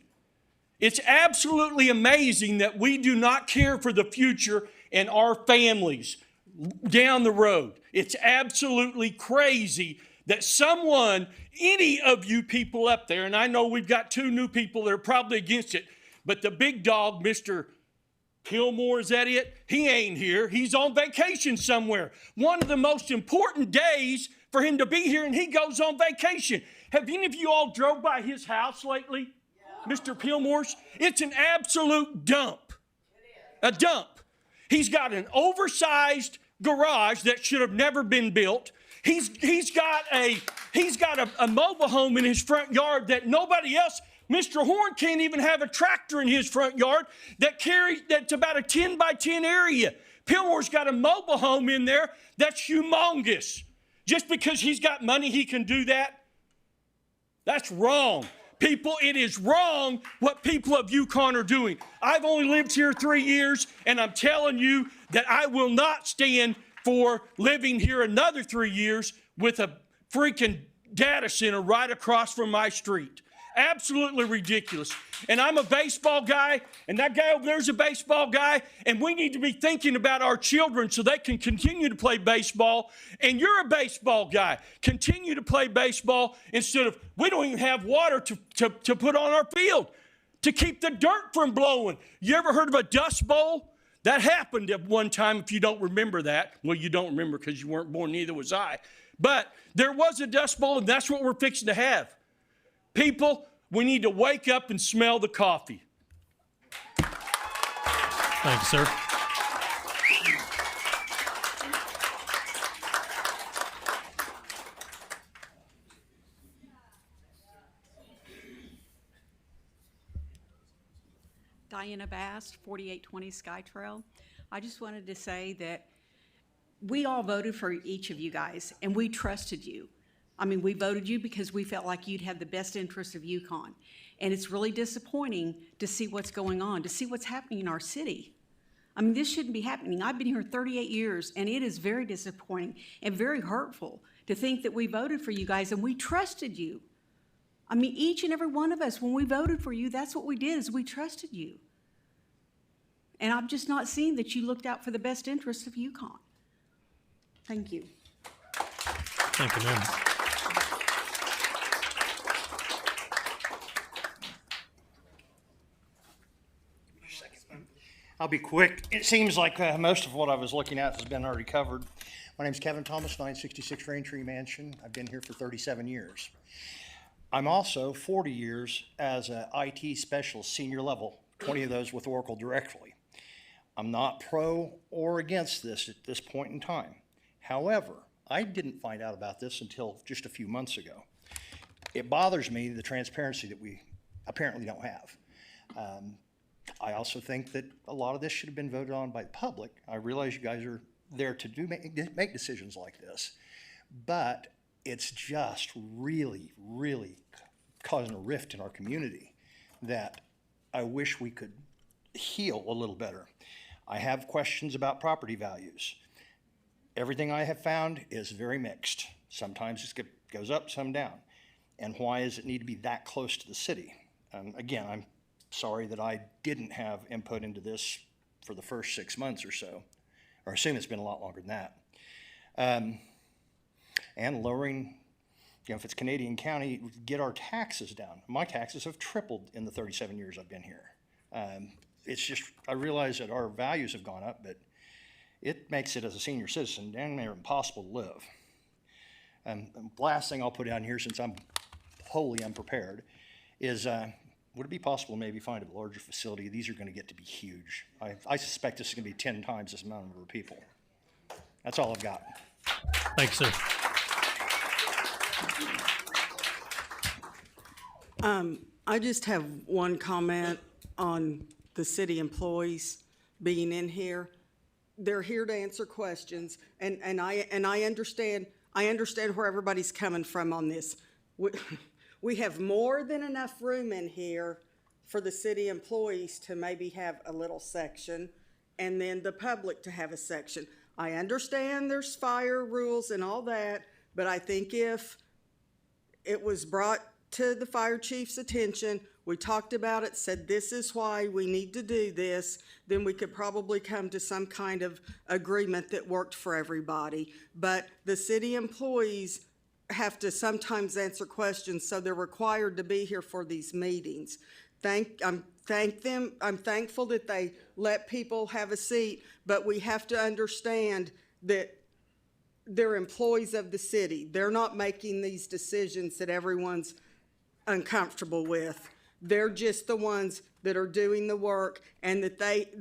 It's absolutely amazing that we do not care for the future and our families down the road. It's absolutely crazy that any of you people up there, and I know we've got 2 new people that are probably against it, but the big dog, Mr. Pillmore, is that it? He ain't here. He's on vacation somewhere. One of the most important days for him to be here, and he goes on vacation. Have any of you all drove by his house lately? Mr. Pillmore's? It's an absolute dump. A dump. He's got an oversized garage that should have never been built. He's got a mobile home in his front yard that nobody else. Mr. Horn can't even have a tractor in his front yard that's about a 10 by 10 area. Pillmore's got a mobile home in there that's humongous. Just because he's got money, he can do that. That's wrong. People, it is wrong what people of Yukon are doing. I've only lived here 3 years, and I'm telling you that I will not stand for living here another 3 years with a freaking data center right across from my street. Absolutely ridiculous. And I'm a baseball guy, and that guy over there is a baseball guy, and we need to be thinking about our children so they can continue to play baseball. And you're a baseball guy. Continue to play baseball instead of, we don't even have water to put on our field to keep the dirt from blowing. You ever heard of a dust bowl? That happened at one time, if you don't remember that. Well, you don't remember because you weren't born, neither was I. But there was a dust bowl, and that's what we're fixing to have. People, we need to wake up and smell the coffee. Thank you, sir. Diana Bass, 4820 Sky Trail. I just wanted to say that we all voted for each of you guys, and we trusted you. I mean, we voted you because we felt like you'd have the best interests of Yukon. And it's really disappointing to see what's going on, to see what's happening in our city. I mean, this shouldn't be happening. I've been here 38 years, and it is very disappointing and very hurtful to think that we voted for you guys and we trusted you. I mean, each and every one of us, when we voted for you, that's what we did, is we trusted you. And I'm just not seeing that you looked out for the best interests of Yukon. Thank you. Thank you, ma'am. I'll be quick. It seems like most of what I was looking at has been already covered. My name's Kevin Thomas, 966 Raintree Mansion. I've been here for 37 years. I'm also 40 years as an IT specialist, senior level, 20 of those with Oracle directly. I'm not pro or against this at this point in time. However, I didn't find out about this until just a few months ago. It bothers me, the transparency that we apparently don't have. I also think that a lot of this should have been voted on by the public. I realize you guys are there to make decisions like this, but it's just really, really causing a rift in our community that I wish we could heal a little better. I have questions about property values. Everything I have found is very mixed. Sometimes it goes up, some down. And why does it need to be that close to the city? Again, I'm sorry that I didn't have input into this for the first 6 months or so, or assume it's been a lot longer than that. And lowering, if it's Canadian County, get our taxes down. My taxes have tripled in the 37 years I've been here. It's just, I realize that our values have gone up, but it makes it as a senior citizen damn near impossible to live. And the last thing I'll put down here, since I'm wholly unprepared, is would it be possible to maybe find a larger facility? These are going to get to be huge. I suspect this is going to be 10 times this number of people. That's all I've got. Thanks, sir. I just have one comment on the city employees being in here. They're here to answer questions, and I understand where everybody's coming from on this. We have more than enough room in here for the city employees to maybe have a little section, and then the public to have a section. I understand there's fire rules and all that, but I think if it was brought to the fire chief's attention, we talked about it, said this is why we need to do this, then we could probably come to some kind of agreement that worked for everybody. But the city employees have to sometimes answer questions, so they're required to be here for these meetings. I'm thankful that they let people have a seat, but we have to understand that they're employees of the city. They're not making these decisions that everyone's uncomfortable with. They're just the ones that are doing the work, and that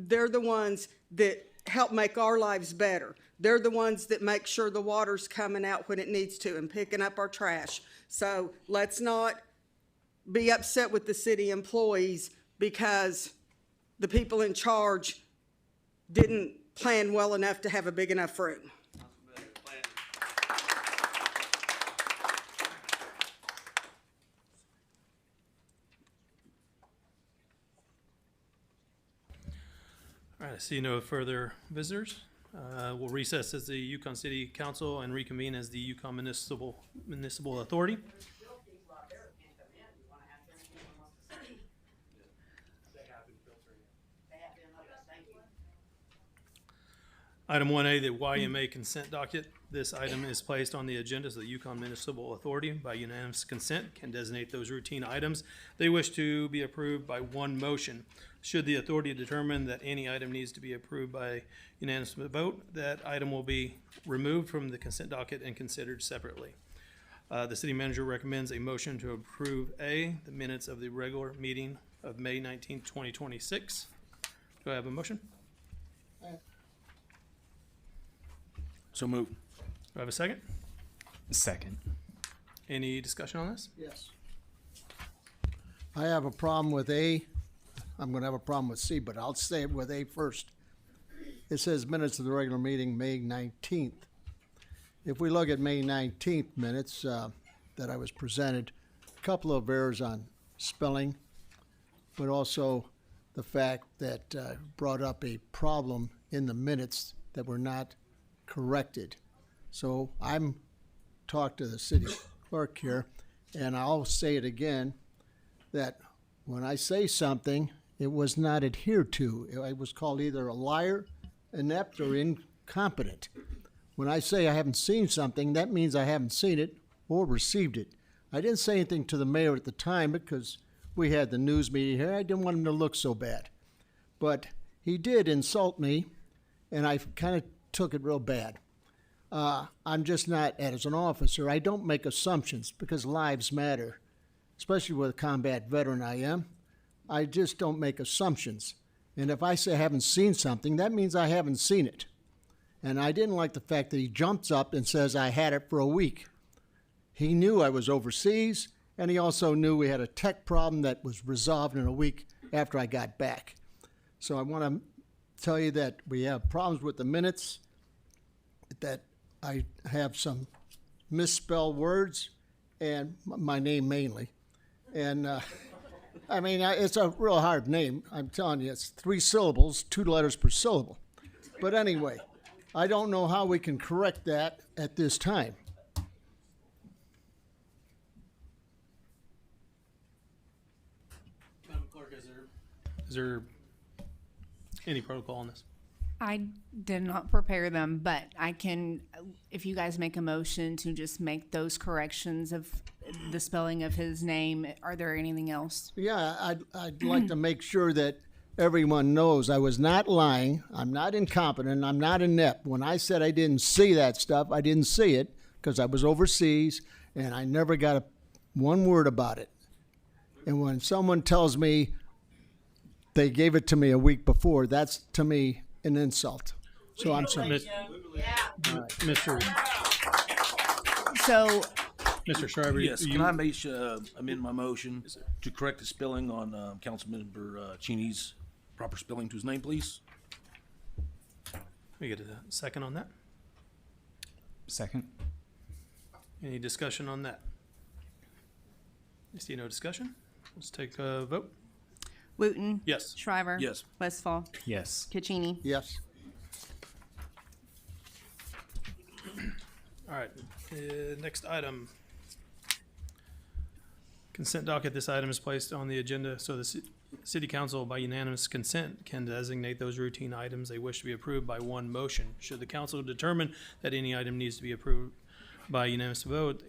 they're the ones that help make our lives better. They're the ones that make sure the water's coming out when it needs to and picking up our trash. So let's not be upset with the city employees because the people in charge didn't plan well enough to have a big enough room. I see no further visitors. We'll recess as the Yukon City Council and reconvene as the Yukon Municipal Authority. Item 1A, the YMA consent docket. This item is placed on the agenda so the Yukon Municipal Authority, by unanimous consent, can designate those routine items they wish to be approved by one motion. Should the authority determine that any item needs to be approved by unanimous vote, that item will be removed from the consent docket and considered separately. The city manager recommends a motion to approve A, the minutes of the regular meeting of May 19th, 2026. Do I have a motion? So move. Do I have a second? Second. Any discussion on this? Yes. I have a problem with A. I'm gonna have a problem with C, but I'll say it with A first. It says minutes of the regular meeting, May 19th. If we look at May 19th minutes that I was presented, a couple of errors on spelling, but also the fact that brought up a problem in the minutes that were not corrected. So I'm talked to the city clerk here, and I'll say it again, that when I say something, it was not adhered to. I was called either a liar, inept, or incompetent. When I say I haven't seen something, that means I haven't seen it or received it. I didn't say anything to the mayor at the time because we had the news meeting here. I didn't want him to look so bad. But he did insult me, and I kind of took it real bad. I'm just not, as an officer, I don't make assumptions because lives matter, especially with a combat veteran I am. I just don't make assumptions. And if I say I haven't seen something, that means I haven't seen it. And I didn't like the fact that he jumps up and says I had it for a week. He knew I was overseas, and he also knew we had a tech problem that was resolved in a week after I got back. So I want to tell you that we have problems with the minutes, that I have some misspelled words, and my name mainly. And I mean, it's a real hard name. I'm telling you, it's 3 syllables, 2 letters per syllable. But anyway, I don't know how we can correct that at this time. Madam Clerk, is there any protocol on this? I did not prepare them, but I can, if you guys make a motion to just make those corrections of the spelling of his name, are there anything else? Yeah, I'd like to make sure that everyone knows I was not lying. I'm not incompetent. I'm not inept. When I said I didn't see that stuff, I didn't see it because I was overseas and I never got one word about it. And when someone tells me they gave it to me a week before, that's to me an insult. So I'm sorry. Mr. So, Mr. Shriver, Yes, can I amend my motion to correct the spelling on Councilmember Cheney's proper spelling to his name, please? we get a second on that? Second. Any discussion on that? I see no discussion. Let's take a vote. Wooten. Yes. Shriver. Yes. Westfall. Yes. Caccini. Yes. All right, next item. Consent docket. This item is placed on the agenda so the city council by unanimous consent can designate those routine items they wish to be approved by one motion. Should the council determine that any item needs to be approved by unanimous vote,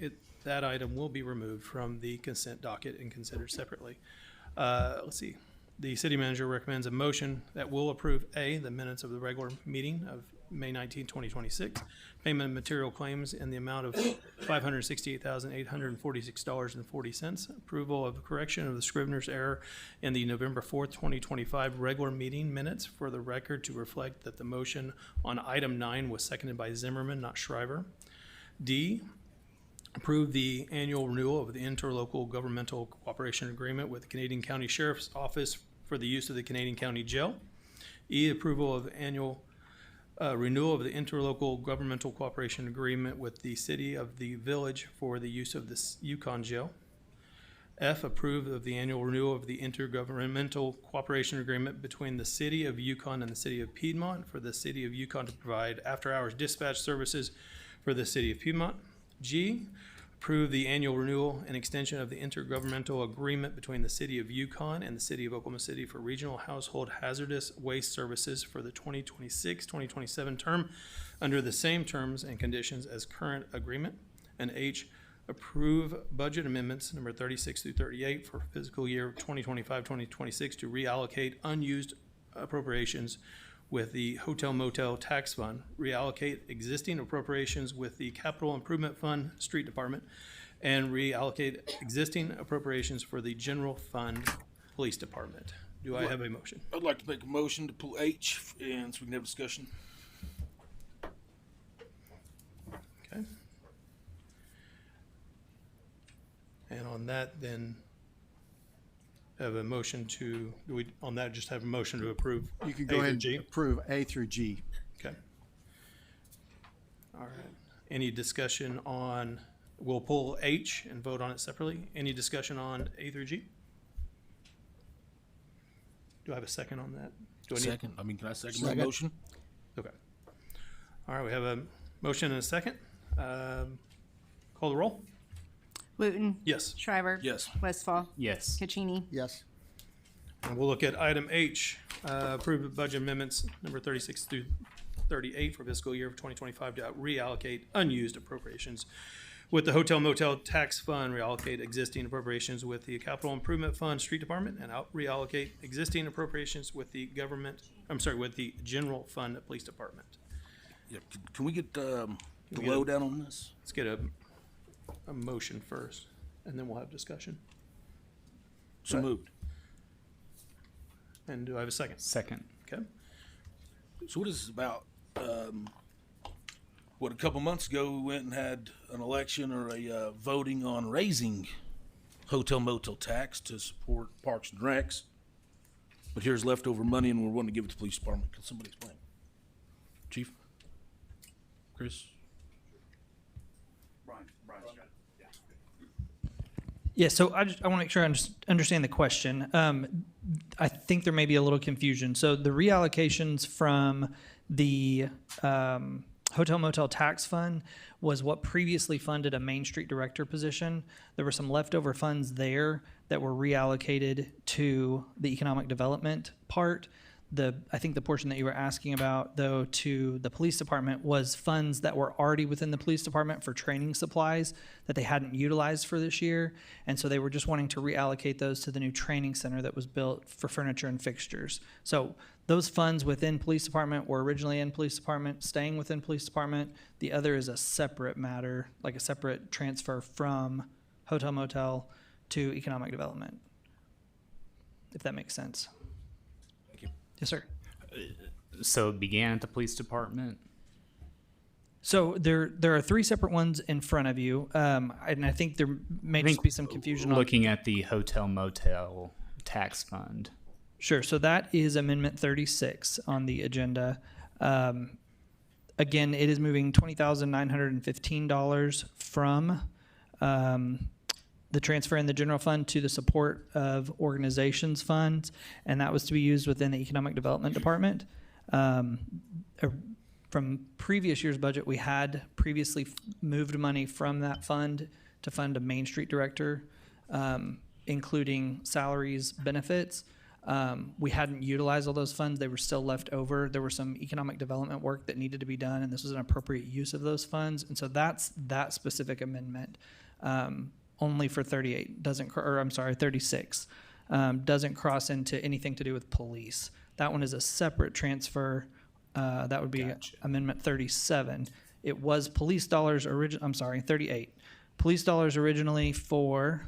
that item will be removed from the consent docket and considered separately. Let's see. The city manager recommends a motion that will approve A, the minutes of the regular meeting of May 19, 2026, payment of material claims in the amount of $568,846.40, approval of correction of the Scrivener's error in the November 4th, 2025 regular meeting minutes for the record to reflect that the motion on item 9 was seconded by Zimmerman, not Shriver. D, approve the annual renewal of the interlocal governmental cooperation agreement with the Canadian County Sheriff's Office for the use of the Canadian County Jail. E, approval of annual renewal of the interlocal governmental cooperation agreement with the City of the Village for the use of this Yukon Jail. F, approve of the annual renewal of the intergovernmental cooperation agreement between the City of Yukon and the City of Piedmont for the City of Yukon to provide after-hours dispatch services for the City of Piedmont. G, approve the annual renewal and extension of the intergovernmental agreement between the City of Yukon and the City of Oklahoma City for regional household hazardous waste services for the 2026-2027 term under the same terms and conditions as current agreement. And H, approve budget amendments number 36 through 38 for fiscal year 2025-2026 to reallocate unused appropriations with the Hotel Motel Tax Fund, reallocate existing appropriations with the Capital Improvement Fund, Street Department, and reallocate existing appropriations for the General Fund, Police Department. Do I have a motion? I'd like to make a motion to pull H, and so we can have discussion. Okay. And on that, then, have a motion to, do we, on that, just have a motion to approve? You can go A ahead through and G? approve A through G. Okay. All right. Any discussion on, we'll pull H and vote on it separately. Any discussion on A through G? Do I have a second on that? Do I need- Second. I mean, can I second the motion? Okay. All right, we have a motion and a second. Call the roll? Wooten. Yes. Shriver. Yes. Westfall. Yes. Caccini. Yes. And we'll look at item H, approve budget amendments number 36 through 38 for fiscal year of 2025 to reallocate unused appropriations with the Hotel Motel Tax Fund, reallocate existing appropriations with the Capital Improvement Fund, Street Department, and reallocate existing appropriations with the with the General Fund, Police Department. Yeah, can we get the we get a- lowdown on this? Let's get a motion first, and then we'll have discussion. So moved. And do I have a second? Second. Okay. So what is this about? A couple months ago, we went and had an election or a voting on raising hotel motel tax to support parks and recs. But here's leftover money and we're wanting to give it to the police department. Can somebody explain? Chief? Chris? Yeah, so I want to make sure I understand the question. I think there may be a little confusion. So the reallocations from the Hotel Motel Tax Fund was what previously funded a Main Street Director position. There were some leftover funds there that were reallocated to the economic development part. I think the portion that you were asking about, though, to the police department was funds that were already within the police department for training supplies that they hadn't utilized for this year. And so they were just wanting to reallocate those to the new training center that was built for furniture and fixtures. So those funds within police department were originally in police department, staying within police department. The other is a separate matter, like a separate transfer from hotel motel to economic development, if that makes sense. Yes, sir. So it began at the police department? So there are three separate ones in front of you, and I think there may just be some confusion on looking at the hotel motel tax fund. Sure. So that is Amendment 36 on the agenda. Again, it is moving $20,915 from the transfer in the general fund to the support of organizations funds, and that was to be used within the economic development department. From previous year's budget, we had previously moved money from that fund to fund a Main Street Director, including salaries, benefits. We hadn't utilized all those funds. They were still left over. There were some economic development work that needed to be done, and this was an appropriate use of those funds. And so that's that specific amendment. Only for 38, 36, doesn't cross into anything to do with police. That one is a separate transfer. That would be Amendment 37. It was police dollars 38. Police dollars originally for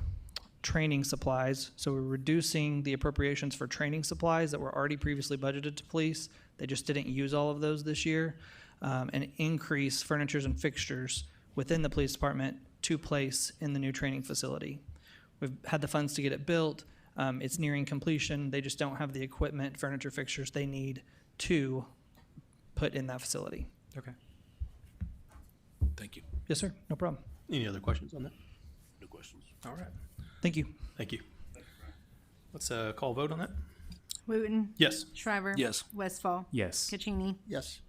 training supplies. So we're reducing the appropriations for training supplies that were already previously budgeted to police. They just didn't use all of those this year. And increase furnitures and fixtures within the police department to place in the new training facility. We've had the funds to get it built. It's nearing completion. They just don't have the equipment, furniture, fixtures they need to put in that facility. Okay. Thank you. Yes, sir. No problem. Any other questions on that? No questions. All right. Thank you. Thank you. Let's call a vote on that. Wooten. Yes. Shriver. Yes. Westfall. Yes. Caccini. Yes.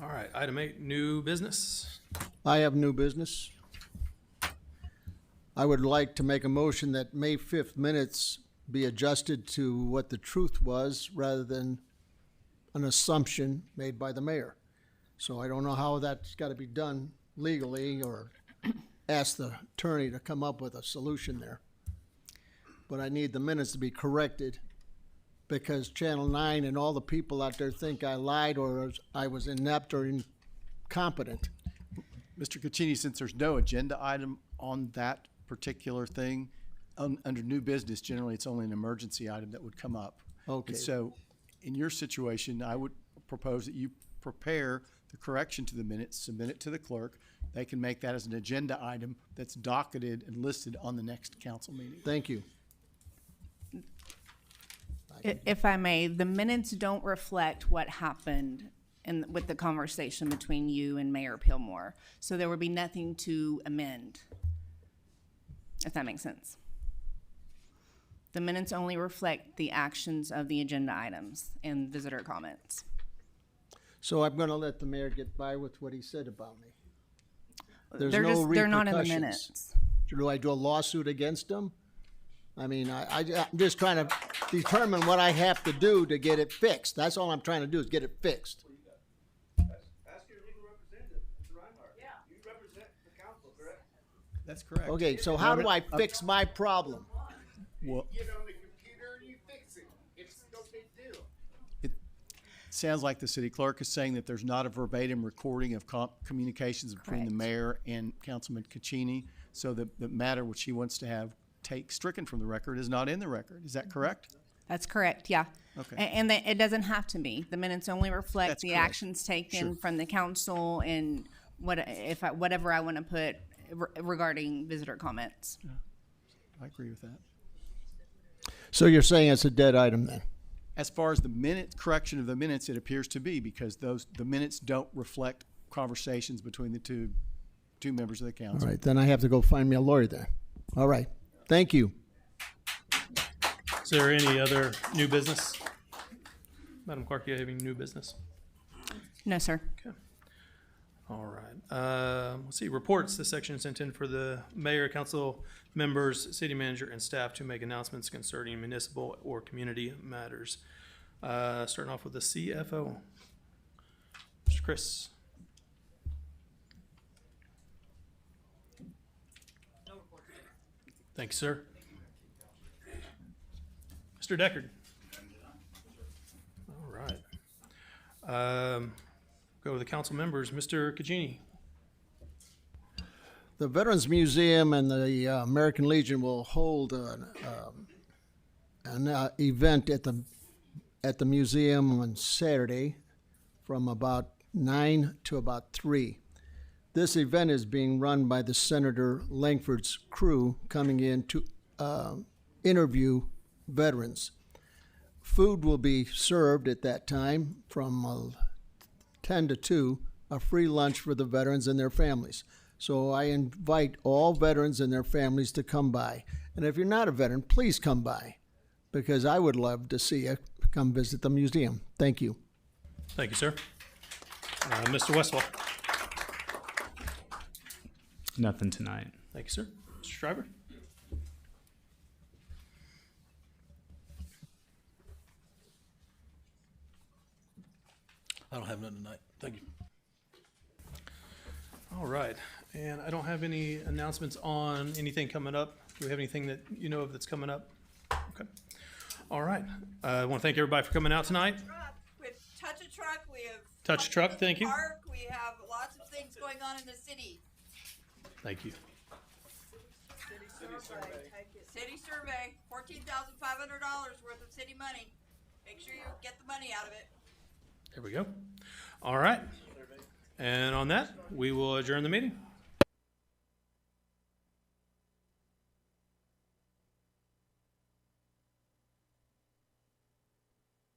All right, item 8, new business. I have new business. I would like to make a motion that May 5th minutes be adjusted to what the truth was rather than an assumption made by the mayor. So I don't know how that's got to be done legally, or ask the attorney to come up with a solution there. But I need the minutes to be corrected, because Channel 9 and all the people out there think I lied or I was inept or incompetent. Mr. Caccini, since there's no agenda item on that particular thing, under new business, generally it's only an emergency item that would come up. Okay. And so in your situation, I would propose that you prepare the correction to the minutes, submit it to the clerk. They can make that as an agenda item that's docketed and listed on the next council meeting. Thank you. If I may, the minutes don't reflect what happened with the conversation between you and Mayor Pillmore. So there would be nothing to amend, if that makes sense. The minutes only reflect the actions of the agenda items and visitor comments. So I'm going to let the mayor get by with what he said about me. There's They're no they're not in the repercussions. minutes. Do I do a lawsuit against him? I mean, I'm just trying to determine what I have to do to get it fixed. That's all I'm trying to do, is get it fixed. Ask your legal representative, Mr. Reinhardt. Yeah. You represent the council, correct? That's correct. Okay, so how do I fix my problem? Well, Get on the computer and you fix it. It's no big deal. it sounds like the city clerk is saying that there's not a verbatim recording of communications between the Correct. mayor and Councilman Caccini. So the matter which he wants to have stricken from the record is not in the record. Is that correct? That's correct, yeah. Okay. And it doesn't have to be. The minutes only reflect That's the correct. actions taken Sure. from the council and whatever I want to put regarding visitor comments. I agree with that. So you're saying it's a dead item then? As far as the correction of the minutes, it appears to be, because the minutes don't reflect conversations between the two members of the All council. right, then I have to go find me a lawyer then. All right, thank you. Is there any other new business? Madam Clerk, do you have any new business? No, sir. Okay. All right. Let's see, reports. This section is intended for the mayor, council members, city manager, and staff to make announcements concerning municipal or community matters. Starting off with the CFO. Mr. Chris. Thanks, sir. Mr. Deckard. All right. Go to the council members. Mr. Caccini. The Veterans Museum and the American Legion will hold an event at the museum on Saturday from about 9 to about 3. This event is being run by the Senator Langford's crew coming in to interview veterans. Food will be served at that time from 10 to 2, a free lunch for the veterans and their families. So I invite all veterans and their families to come by. And if you're not a veteran, please come by, because I would love to see you come visit the museum. Thank you. Thank you, sir. Mr. Westphal. Nothing tonight. Thank you, sir. Mr. Shriver. I don't have none tonight. Thank you. All right, and I don't have any announcements on anything coming up. Do we have anything that you know of that's coming up? Okay. All right. I want to thank everybody for coming out tonight. With Touch a Truck, we have Touch a Truck, thank you. Park, we have lots of things going on in the city. Thank you. City survey, $14,500 worth of city money. Make sure you get the money out of it. There we go. All right. And on that, we will adjourn the meeting.